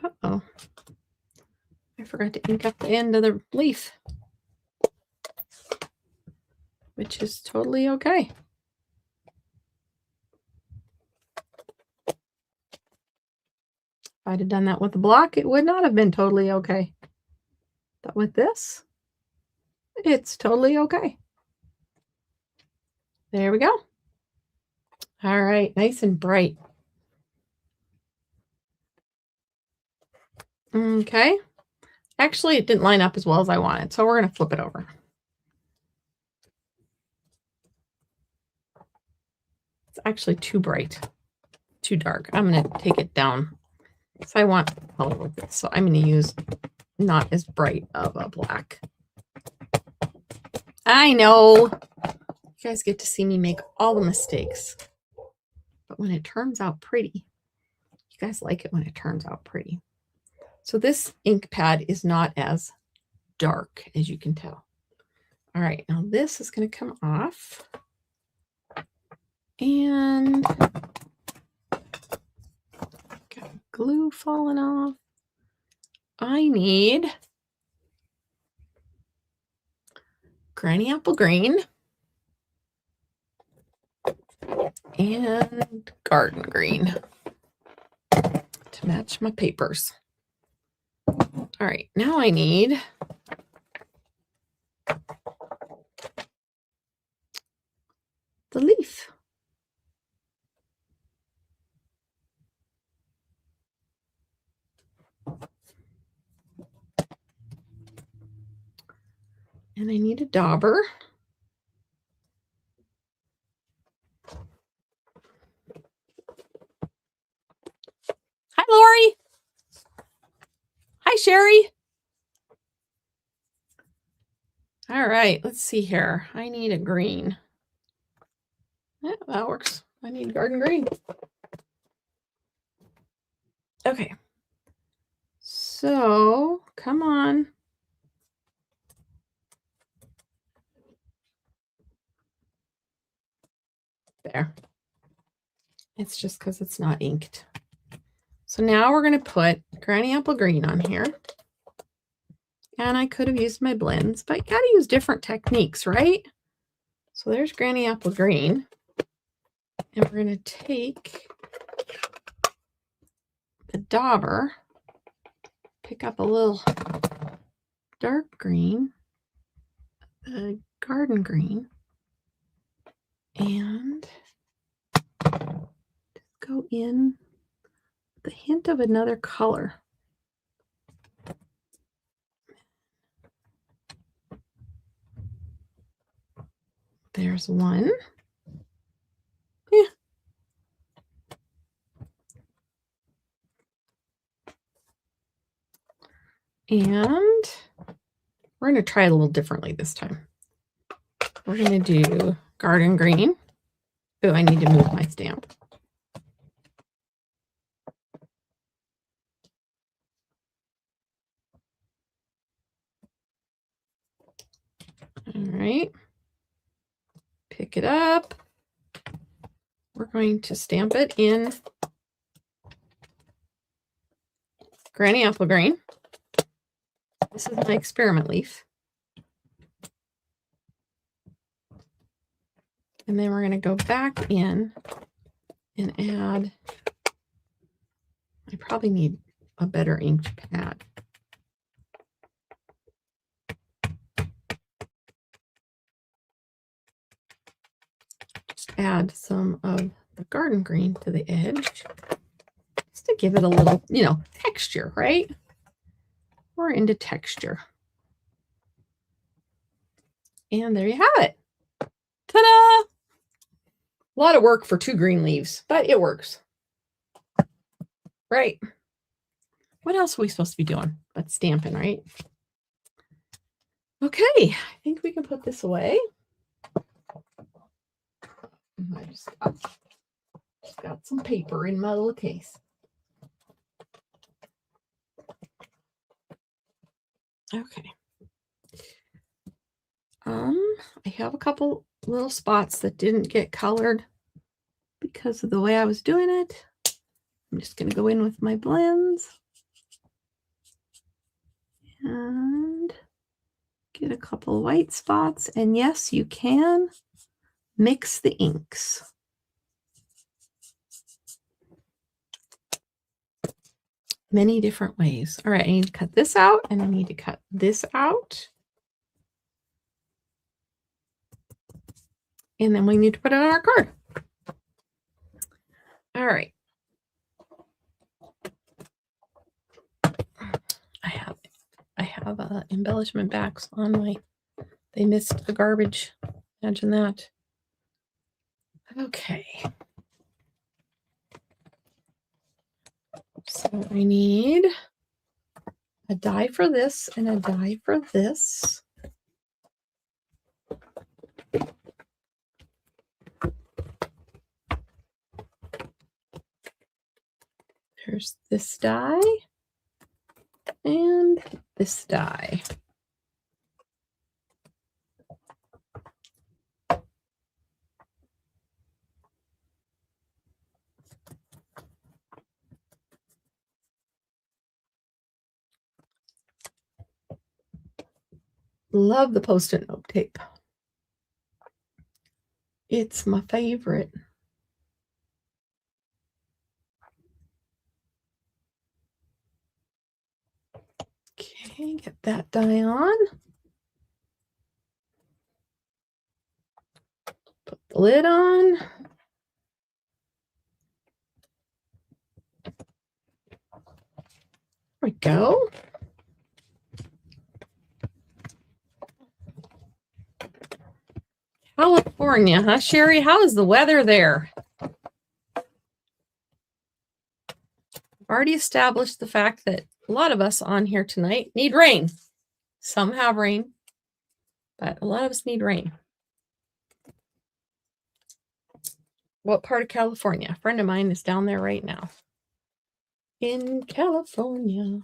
Uh-oh. I forgot to ink up the end of the leaf, which is totally okay. If I'd have done that with the block, it would not have been totally okay. But with this, it's totally okay. There we go. All right, nice and bright. Okay. Actually, it didn't line up as well as I wanted, so we're going to flip it over. It's actually too bright, too dark. I'm going to take it down. So I want color with this, so I'm going to use not as bright of a black. I know. You guys get to see me make all the mistakes. But when it turns out pretty, you guys like it when it turns out pretty. So this ink pad is not as dark, as you can tell. All right, now this is going to come off. And got glue falling off. I need Granny Apple Green and Garden Green to match my papers. All right, now I need the leaf. And I need a dauber. Hi, Lori. Hi, Sherry. All right, let's see here. I need a green. Yeah, that works. I need garden green. Okay. So, come on. There. It's just because it's not inked. So now we're going to put Granny Apple Green on here. And I could have used my blends, but you got to use different techniques, right? So there's Granny Apple Green. And we're going to take the dauber, pick up a little dark green, the garden green, and just go in with a hint of another color. There's one. Yeah. And we're going to try it a little differently this time. We're going to do garden green. Oh, I need to move my stamp. All right. Pick it up. We're going to stamp it in Granny Apple Green. This is my experiment leaf. And then we're going to go back in and add, I probably need a better inked pad. Just add some of the garden green to the edge, just to give it a little, texture, right? We're into texture. And there you have it. Ta-da! A lot of work for 2 green leaves, but it works. Right. What else are we supposed to be doing but stamping, right? Okay, I think we can put this away. I just got some paper in my little case. Okay. I have a couple little spots that didn't get colored because of the way I was doing it. I'm just going to go in with my blends and get a couple white spots. And yes, you can mix the inks. Many different ways. All right, I need to cut this out and I need to cut this out. And then we need to put it on our card. All right. I have embellishment backs on my, they missed the garbage. Imagine that. Okay. So I need a die for this and a die for this. There's this die and this die. Love the Post-it note tape. It's my favorite. Okay, get that die on. Put the lid on. There we go. California, huh, Sherry? How is the weather there? I've already established the fact that a lot of us on here tonight need rain. Some have rain, but a lot of us need rain. What part of California? A friend of mine is down there right now. In California.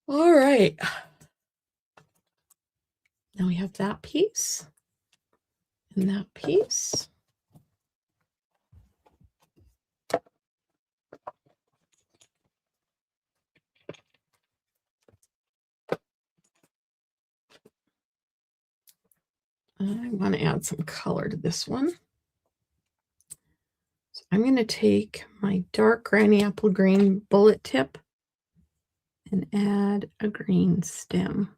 All right. Now we have that piece and that piece. I want to add some color to this one. So I'm going to take my dark granny apple green bullet tip and add a green stem.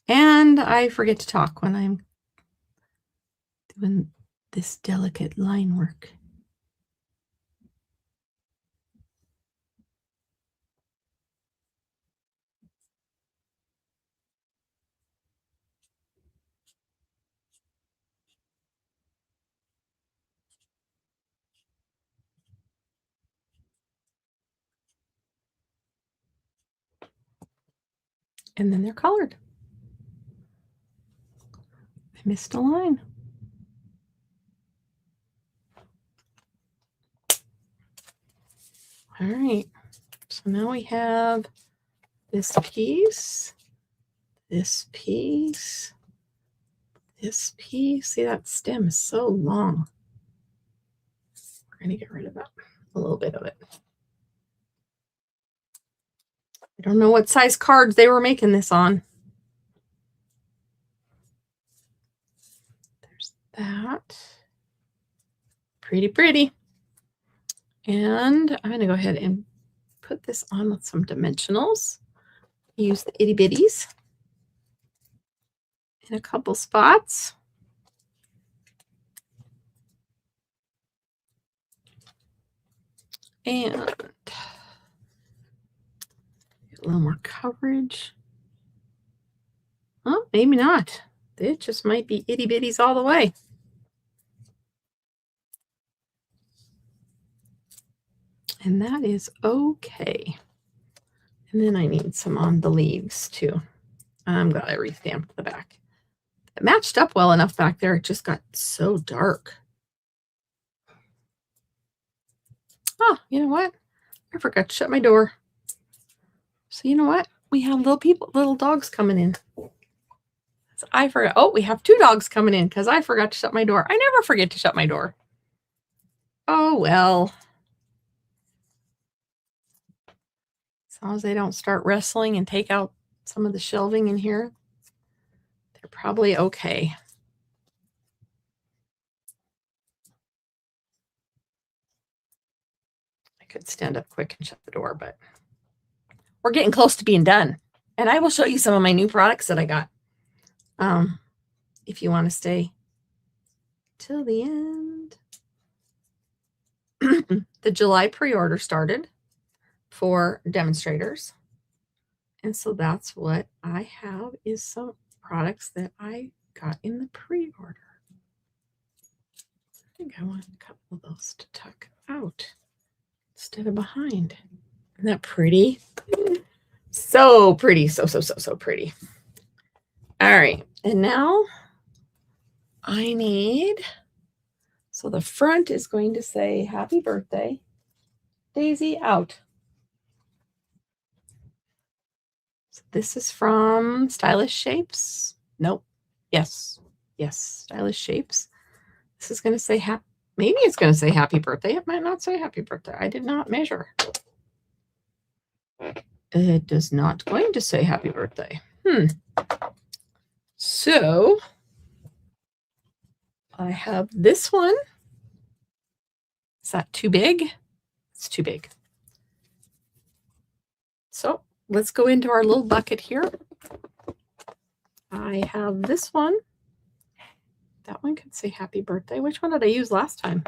And I forget to talk when I'm doing this delicate line work. And then they're colored. I missed a line. All right, so now we have this piece, this piece, this piece. See, that stem is so long. We're going to get rid of that, a little bit of it. I don't know what size cards they were making this on. There's that. Pretty pretty. And I'm going to go ahead and put this on with some dimensionals. Use the itty bitties in a couple spots. And A little more coverage. Oh, maybe not. It just might be itty bitties all the way. And that is okay. And then I need some on the leaves too. I'm glad I restamped the back. It matched up well enough back there. It just got so dark. Oh, you know what? I forgot to shut my door. So you know what? We have little dogs coming in. So I forgot. Oh, we have 2 dogs coming in because I forgot to shut my door. I never forget to shut my door. Oh, well. As long as they don't start wrestling and take out some of the shelving in here, they're probably okay. I could stand up quick and shut the door, but we're getting close to being done. And I will show you some of my new products that I got. If you want to stay till the end. The July pre-order started for demonstrators. And so that's what I have is some products that I got in the pre-order. I think I want a couple of those to tuck out instead of behind. Isn't that pretty? So pretty. So pretty. All right. And now I need, so the front is going to say happy birthday, Daisy out. So this is from Stylish Shapes. Nope. Yes. Stylish Shapes. This is going to say maybe it's going to say happy birthday. It might not say happy birthday. I did not measure. It does not going to say happy birthday. So I have this one. Is that too big? It's too big. So let's go into our little bucket here. I have this one. That one could say happy birthday. Which one did I use last time?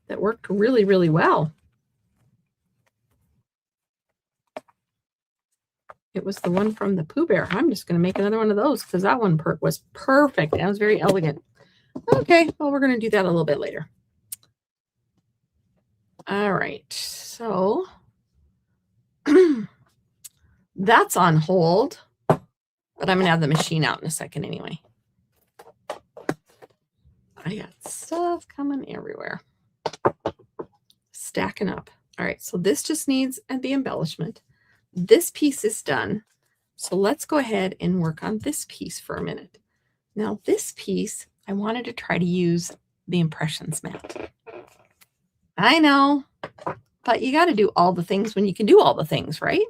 That worked really, really well. It was the one from the Pooh Bear. I'm just going to make another one of those because that one was perfect. That was very elegant. Okay, well, we're going to do that a little bit later. All right, so that's on hold, but I'm going to have the machine out in a second anyway. I got stuff coming everywhere. Stacking up. All right, so this just needs the embellishment. This piece is done. So let's go ahead and work on this piece for a minute. Now this piece, I wanted to try to use the impressions mat. I know, but you got to do all the things when you can do all the things, right?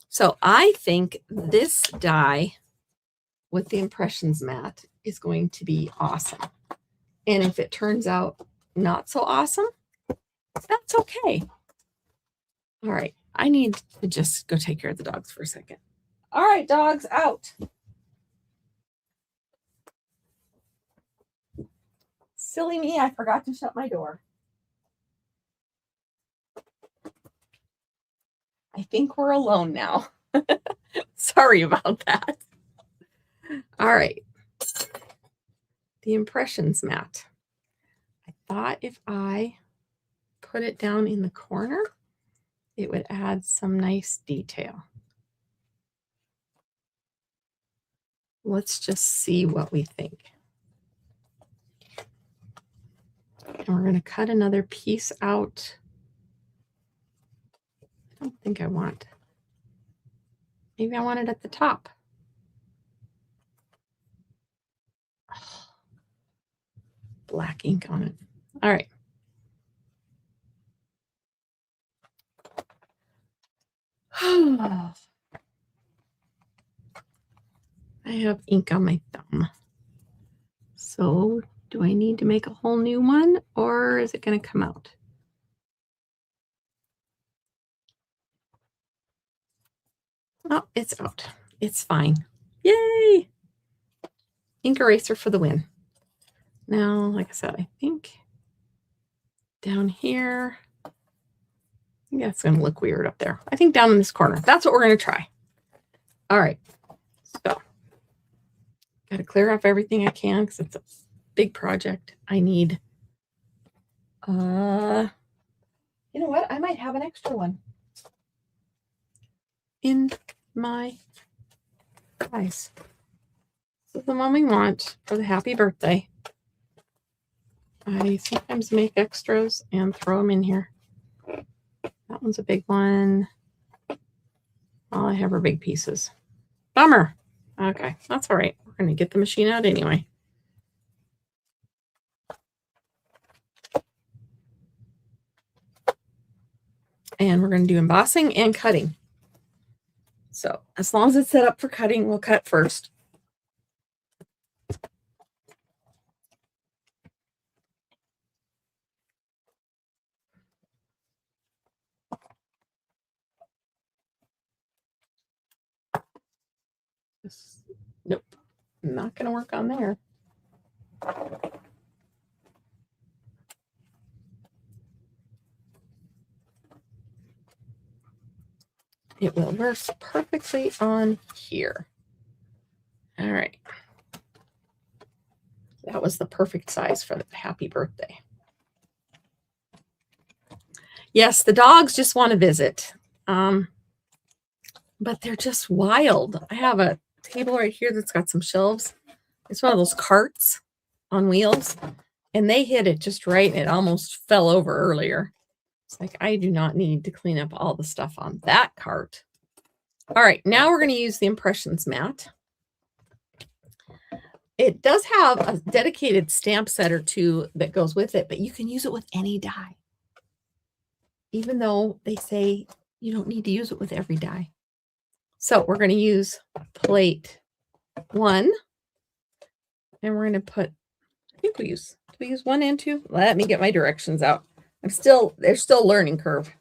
So I think this die with the impressions mat is going to be awesome. And if it turns out not so awesome, that's okay. All right, I need to just go take care of the dogs for a second. All right, dogs, out. Silly me, I forgot to shut my door. I think we're alone now. Sorry about that. All right. The impressions mat. I thought if I put it down in the corner, it would add some nice detail. Let's just see what we think. And we're going to cut another piece out. I don't think I want. Maybe I want it at the top. Oh, black ink on it. All right. I have ink on my thumb. So do I need to make a whole new one or is it going to come out? Oh, it's out. It's fine. Yay! Ink eraser for the win. Now, like I said, I think down here, Yeah, it's going to look weird up there. I think down in this corner. That's what we're going to try. All right. So, got to clear off everything I can because it's a big project. I need, you know what? I might have an extra one in my eyes. This is the one we want for the happy birthday. I sometimes make extras and throw them in here. That one's a big one. All I have are big pieces. Bummer. Okay, that's all right. We're going to get the machine out anyway. And we're going to do embossing and cutting. So as long as it's set up for cutting, we'll cut first. Nope, not going to work on there. It will work perfectly on here. All right. That was the perfect size for the happy birthday. Yes, the dogs just want to visit. But they're just wild. I have a table right here that's got some shelves. It's one of those carts on wheels, and they hit it just right, and it almost fell over earlier. It's like, I do not need to clean up all the stuff on that cart. All right, now we're going to use the impressions mat. It does have a dedicated stamp set or two that goes with it, but you can use it with any die. Even though they say you don't need to use it with every die. So we're going to use plate 1. And we're going to put, I think we use 1 and 2? Let me get my directions out. There's still a learning curve.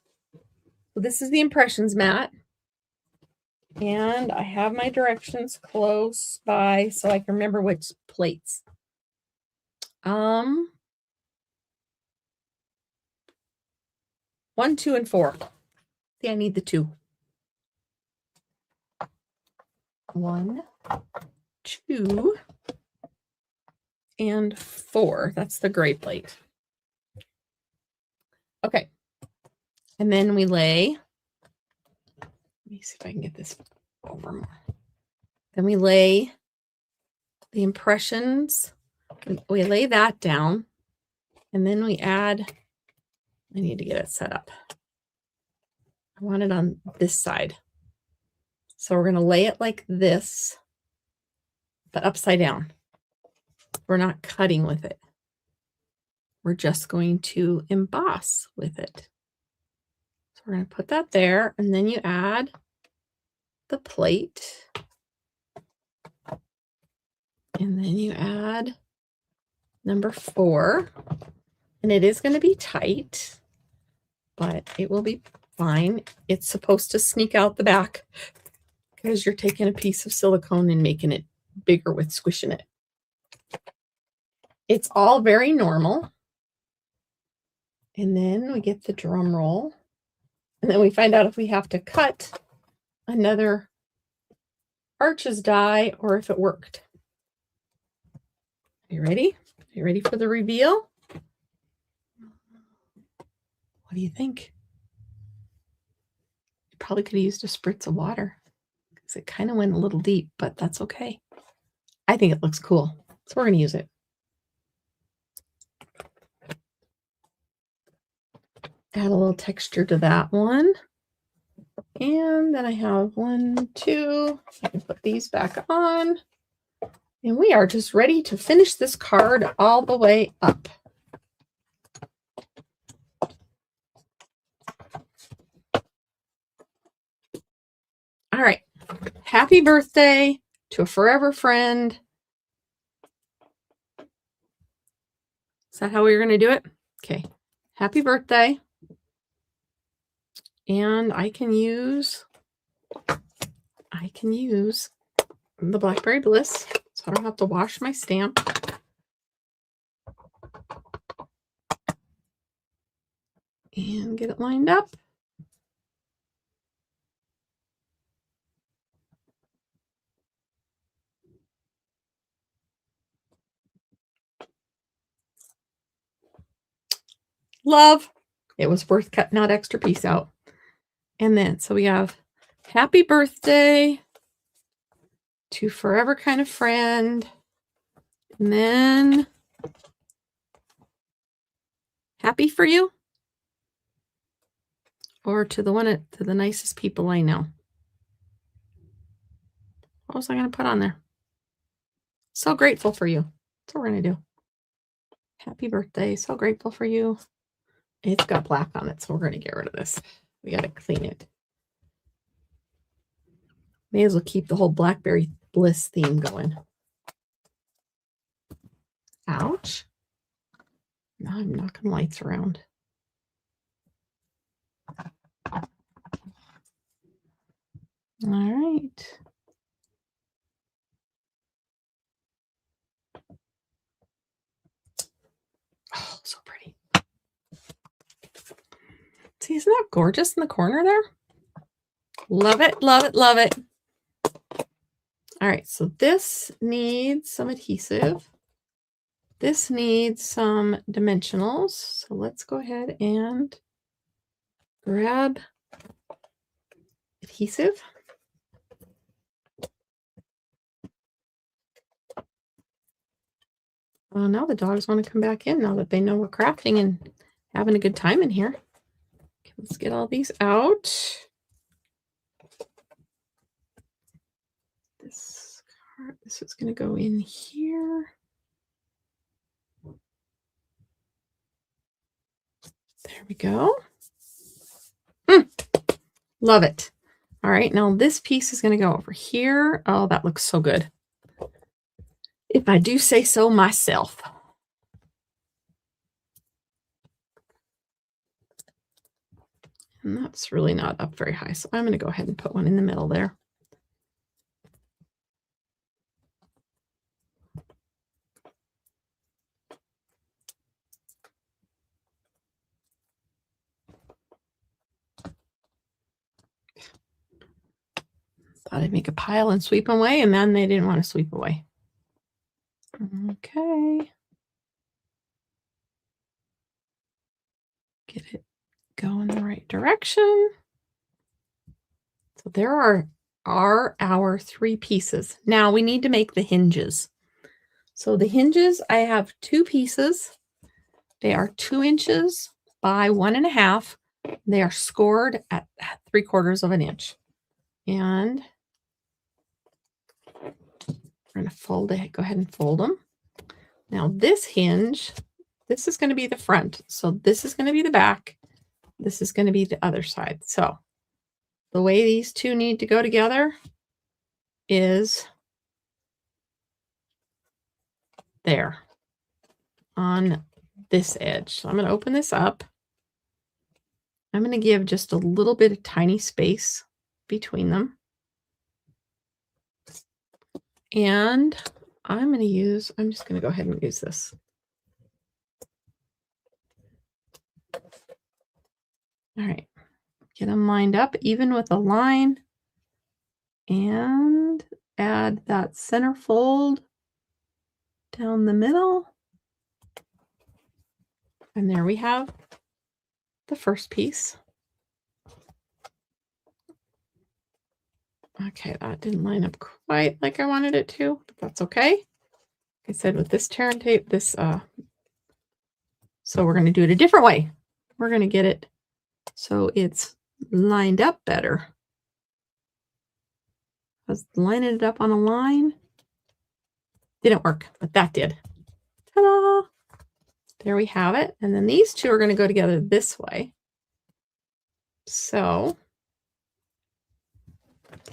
So this is the impressions mat. And I have my directions close by so I can remember which plates. 1, 2, and 4. See, I need the 2. 1, 2, and 4. That's the gray plate. Okay. And then we lay, let me see if I can get this over more. Then we lay the impressions. We lay that down. And then we add, I need to get it set up. I want it on this side. So we're going to lay it like this, but upside down. We're not cutting with it. We're just going to emboss with it. So we're going to put that there, and then you add the plate. And then you add number 4. And it is going to be tight, but it will be fine. It's supposed to sneak out the back because you're taking a piece of silicone and making it bigger with squishing it. It's all very normal. And then we get the drum roll. And then we find out if we have to cut another arches die or if it worked. Are you ready? Are you ready for the reveal? What do you think? You probably could have used a spritz of water because it kind of went a little deep, but that's okay. I think it looks cool. So we're going to use it. Add a little texture to that one. And then I have 1, 2. I can put these back on. And we are just ready to finish this card all the way up. All right. Happy birthday to a forever friend. Is that how we were going to do it? Okay. Happy birthday. And I can use the Blackberry Bliss, so I don't have to wash my stamp. And get it lined up. Love. It was worth cutting that extra piece out. And then, so we have happy birthday to forever kind of friend. And then happy for you. Or to the nicest people I know. What was I going to put on there? So grateful for you. That's what we're going to do. Happy birthday. So grateful for you. It's got black on it, so we're going to get rid of this. We got to clean it. May as well keep the whole Blackberry Bliss theme going. Ouch. Now I'm knocking lights around. All right. Oh, so pretty. See, isn't that gorgeous in the corner there? Love it, love it, love it. All right, so this needs some adhesive. This needs some dimensionals. So let's go ahead and grab adhesive. Well, now the dogs want to come back in now that they know we're crafting and having a good time in here. Okay, let's get all these out. This is going to go in here. There we go. Love it. All right, now this piece is going to go over here. Oh, that looks so good. If I do say so myself. And that's really not up very high, so I'm going to go ahead and put one in the middle there. Thought I'd make a pile and sweep them away, and then they didn't want to sweep away. Okay. Get it going the right direction. So there are our 3 pieces. Now we need to make the hinges. So the hinges, I have 2 pieces. They are 2 inches by 1.5. They are scored at 3/4 of an inch. And we're going to fold it. Go ahead and fold them. Now this hinge, this is going to be the front. So this is going to be the back. This is going to be the other side. So the way these two need to go together is there on this edge. So I'm going to open this up. I'm going to give just a little bit of tiny space between them. And I'm just going to go ahead and use this. All right. Get them lined up even with a line. And add that center fold down the middle. And there we have the first piece. Okay, that didn't line up quite like I wanted it to, but that's okay. Like I said, with this tear and tape, so we're going to do it a different way. We're going to get it so it's lined up better. I was lining it up on a line. Didn't work, but that did. Ta-da! There we have it. And then these two are going to go together this way. So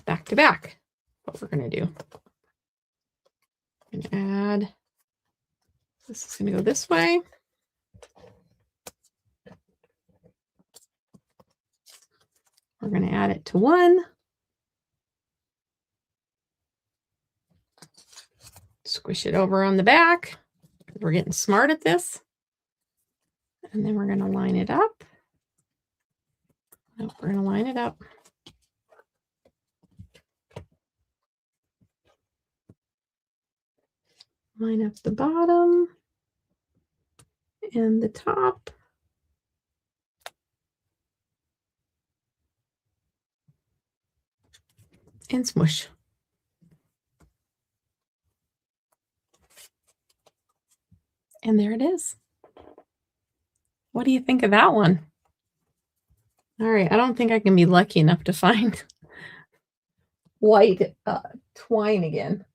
back to back, what we're going to do. And add, this is going to go this way. We're going to add it to one. Squish it over on the back. We're getting smart at this. And then we're going to line it up. Nope, we're going to line it up. Line up the bottom and the top. and smush. And there it is. What do you think of that one? All right, I don't think I can be lucky enough to find white twine again.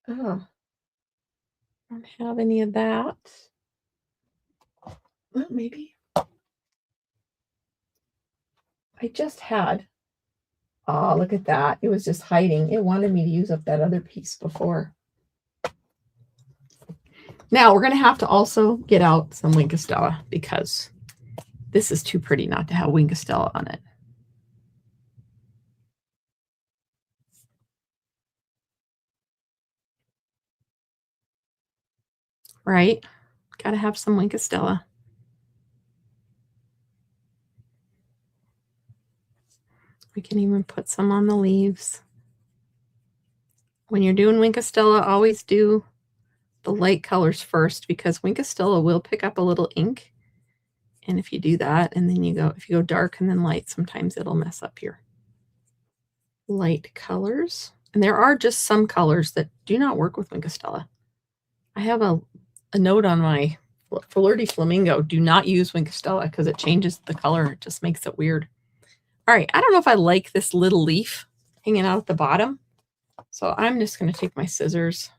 Oh, I don't have any of that. Well, maybe. I just had. Oh, look at that. It was just hiding. It wanted me to use up that other piece before. Now we're going to have to also get out some Winkostella because this is too pretty not to have Winkostella on it. Right? Got to have some Winkostella. We can even put some on the leaves. When you're doing Winkostella, always do the light colors first because Winkostella will pick up a little ink. And if you do that, and then if you go dark and then light, sometimes it'll mess up your light colors. And there are just some colors that do not work with Winkostella. I have a note on my Flirty Flamingo. Do not use Winkostella because it changes the color. It just makes it weird. All right, I don't know if I like this little leaf hanging out at the bottom. So I'm just going to take my scissors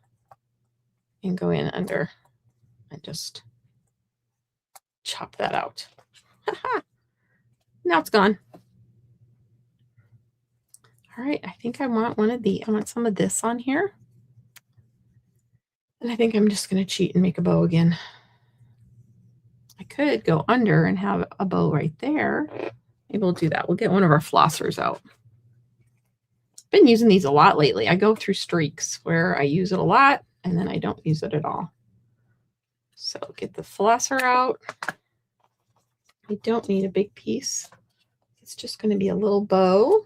and go in under and just chop that out. Now it's gone. All right, I think I want I want some of this on here. And I think I'm just going to cheat and make a bow again. I could go under and have a bow right there. Maybe we'll do that. We'll get one of our flossers out. Been using these a lot lately. I go through streaks where I use it a lot and then I don't use it at all. So get the flosser out. I don't need a big piece. It's just going to be a little bow.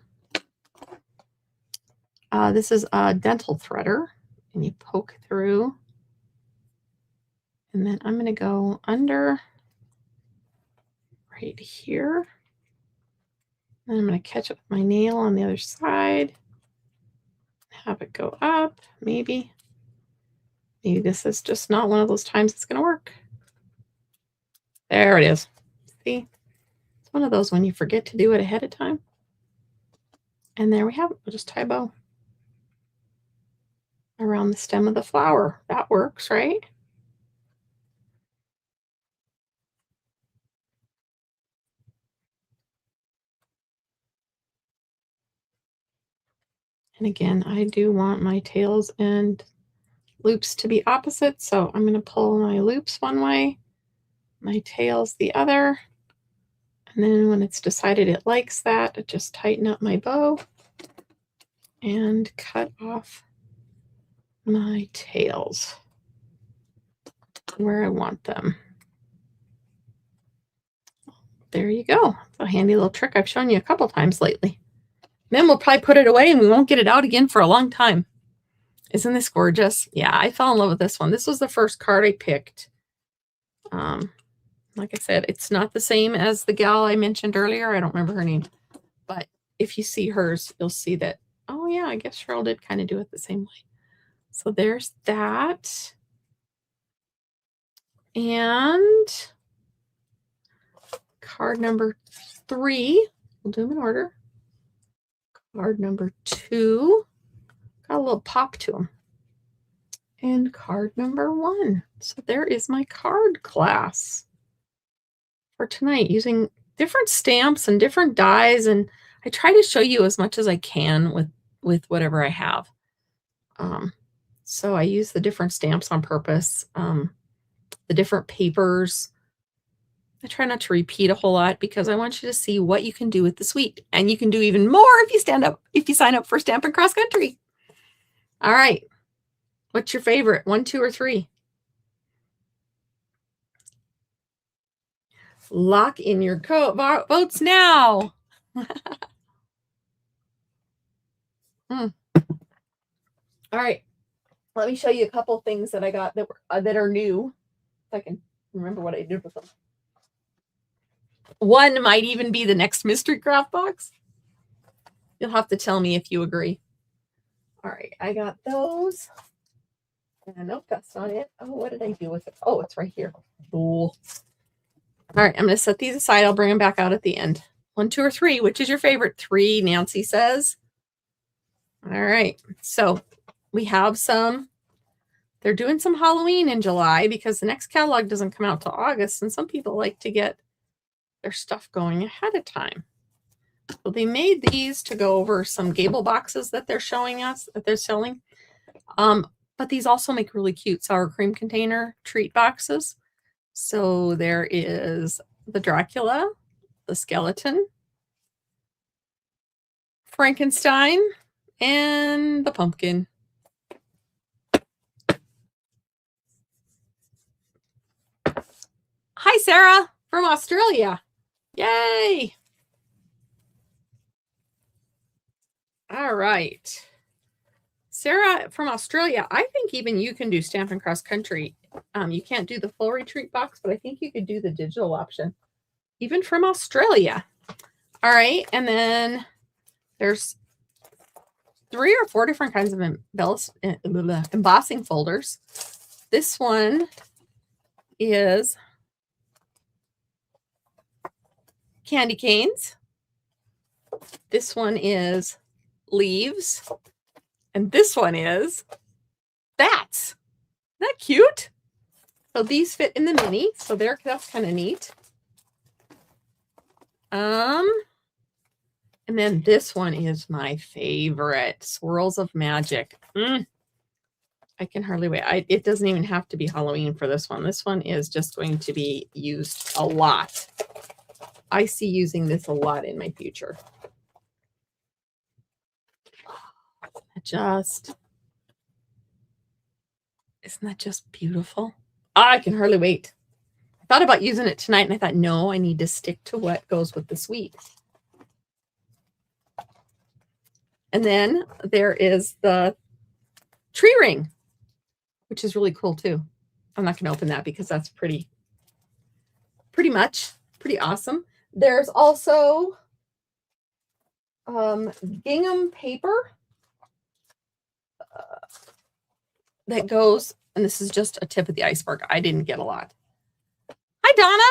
This is a dental threader and you poke through. And then I'm going to go under right here. And I'm going to catch up my nail on the other side. Have it go up, maybe. Maybe this is just not one of those times it's going to work. There it is. See? It's one of those when you forget to do it ahead of time. And there we have it. We'll just tie a bow around the stem of the flower. That works, right? And again, I do want my tails and loops to be opposite. So I'm going to pull my loops one way, my tails the other. And then when it's decided it likes that, I just tighten up my bow and cut off my tails where I want them. There you go. It's a handy little trick I've shown you a couple times lately. Then we'll probably put it away and we won't get it out again for a long time. Isn't this gorgeous? Yeah, I fell in love with this one. This was the first card I picked. Like I said, it's not the same as the gal I mentioned earlier. I don't remember her name. But if you see hers, you'll see that, oh yeah, I guess Cheryl did kind of do it the same way. So there's that. And card number 3, we'll do them in order. Card number 2, got a little pop to them. And card number 1. So there is my card class for tonight using different stamps and different dies. And I try to show you as much as I can with whatever I have. So I use the different stamps on purpose, the different papers. I try not to repeat a whole lot because I want you to see what you can do with the suite. And you can do even more if you sign up for Stampin' Cross Country. All right. What's your favorite? 1, 2, or 3? Lock in your votes now. All right. Let me show you a couple things that I got that are new. If I can remember what I did with them. One might even be the next mystery craft box. You'll have to tell me if you agree. All right, I got those. And nope, that's not it. Oh, what did I do with it? Oh, it's right here. Cool. All right, I'm going to set these aside. I'll bring them back out at the end. 1, 2, or 3. Which is your favorite? 3, Nancy says. All right, so we have some. They're doing some Halloween in July because the next catalog doesn't come out till August, and some people like to get their stuff going ahead of time. So they made these to go over some gable boxes that they're showing us, that they're selling. But these also make really cute sour cream container treat boxes. So there is the Dracula, the skeleton, Frankenstein, and the pumpkin. Hi, Sarah from Australia. Yay. All right. Sarah from Australia, I think even you can do Stampin' Cross Country. You can't do the full retreat box, but I think you could do the digital option, even from Australia. All right, and then there's 3 or 4 different kinds of embossing folders. This one is candy canes. This one is leaves. And this one is bats. Isn't that cute? So these fit in the mini. So that's kind of neat. And then this one is my favorite. Swirls of Magic. I can hardly wait. It doesn't even have to be Halloween for this one. This one is just going to be used a lot. I see using this a lot in my future. Isn't that just beautiful? I can hardly wait. I thought about using it tonight and I thought, no, I need to stick to what goes with the sweet. And then there is the tree ring, which is really cool too. I'm not going to open that because that's pretty awesome. There's also gingham paper that goes, and this is just a tip of the iceberg. I didn't get a lot. Hi,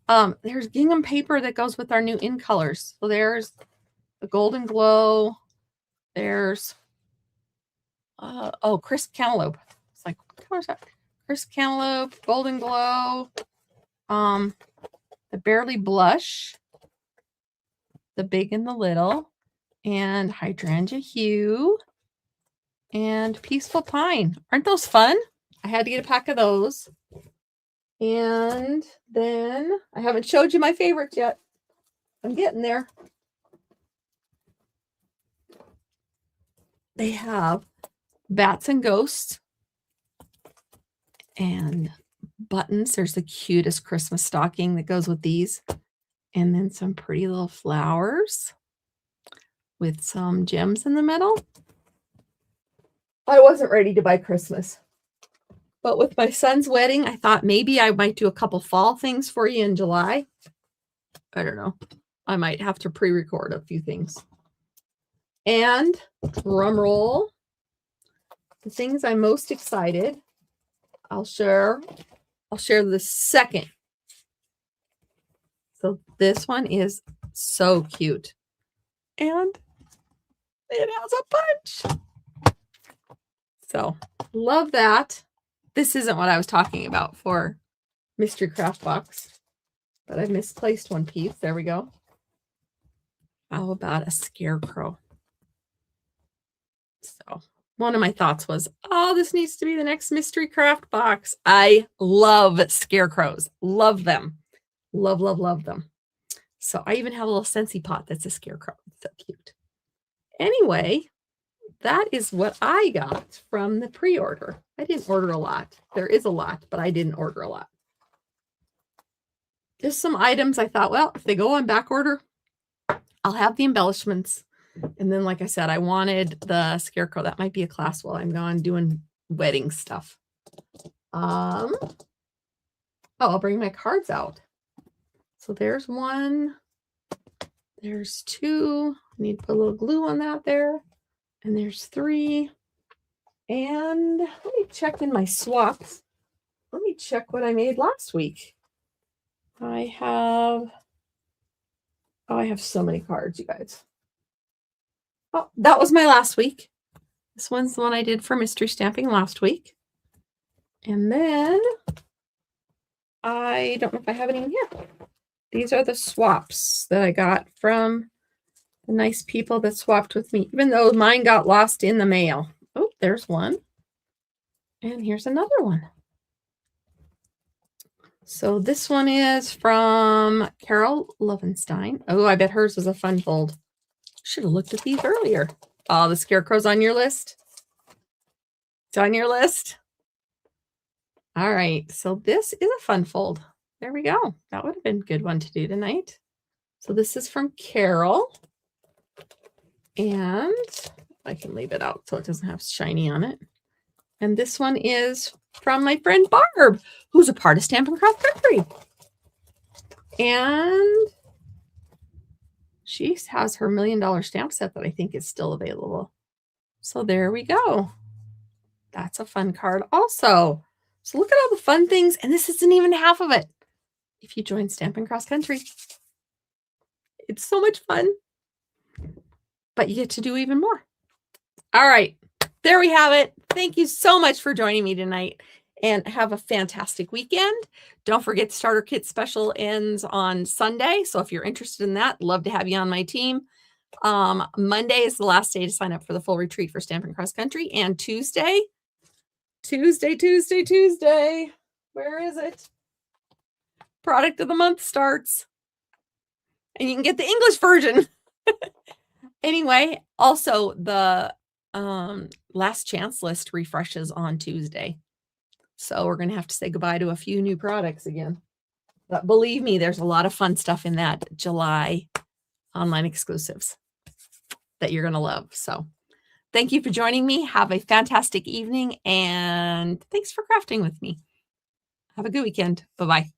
Donna. There's gingham paper that goes with our new in colors. So there's the Golden Glow. There's crisp cantaloupe. It's like, what color is that? Crisp cantaloupe, Golden Glow, the Barely Blush, the Big and the Little, and Hydrangea Hue, and Peaceful Pine. Aren't those fun? I had to get a pack of those. And then I haven't showed you my favorites yet. I'm getting there. They have Bats and Ghosts and buttons. There's the cutest Christmas stocking that goes with these. And then some pretty little flowers with some gems in the middle. I wasn't ready to buy Christmas. But with my son's wedding, I thought maybe I might do a couple fall things for you in July. I don't know. I might have to pre-record a few things. And drum roll, the things I'm most excited. I'll share the second. So this one is so cute. And it has a bunch. So love that. This isn't what I was talking about for Mystery Craft Box, but I misplaced one piece. There we go. How about a scarecrow? So one of my thoughts was, oh, this needs to be the next Mystery Craft Box. I love scarecrows. Love them. Love, love, love them. So I even have a little Scentsy pot that's a scarecrow. It's so cute. Anyway, that is what I got from the pre-order. I didn't order a lot. There is a lot, but I didn't order a lot. Just some items I thought, well, if they go on back order, I'll have the embellishments. And then, like I said, I wanted the scarecrow. That might be a class while I'm gone doing wedding stuff. I'll bring my cards out. So there's one. There's two. Need to put a little glue on that there. And there's 3. And let me check in my swaps. Let me check what I made last week. I have so many cards, you guys. Oh, that was my last week. This one's the one I did for mystery stamping last week. And then I don't know if I have any in here. These are the swaps that I got from the nice people that swapped with me, even though mine got lost in the mail. Oh, there's one. And here's another one. So this one is from Carol Lovenstein. Oh, I bet hers was a fun fold. Should have looked at these earlier. Oh, the scarecrow's on your list. It's on your list. All right. So this is a fun fold. There we go. That would have been a good one to do tonight. So this is from Carol. And I can leave it out so it doesn't have shiny on it. And this one is from my friend Barb, who's a part of Stampin' Cross Country. And she has her $1 million stamp set that I think is still available. So there we go. That's a fun card also. So look at all the fun things. And this isn't even half of it. If you join Stampin' Cross Country, it's so much fun. But you get to do even more. All right. There we have it. Thank you so much for joining me tonight. And have a fantastic weekend. Don't forget the starter kit special ends on Sunday. So if you're interested in that, love to have you on my team. Monday is the last day to sign up for the full retreat for Stampin' Cross Country. And Tuesday. Where is it? Product of the month starts. And you can get the English version. Anyway, also the last chance list refreshes on Tuesday. So we're going to have to say goodbye to a few new products again. But believe me, there's a lot of fun stuff in that July online exclusives that you're going to love. So thank you for joining me. Have a fantastic evening. And thanks for crafting with me. Have a good weekend. Bye-bye.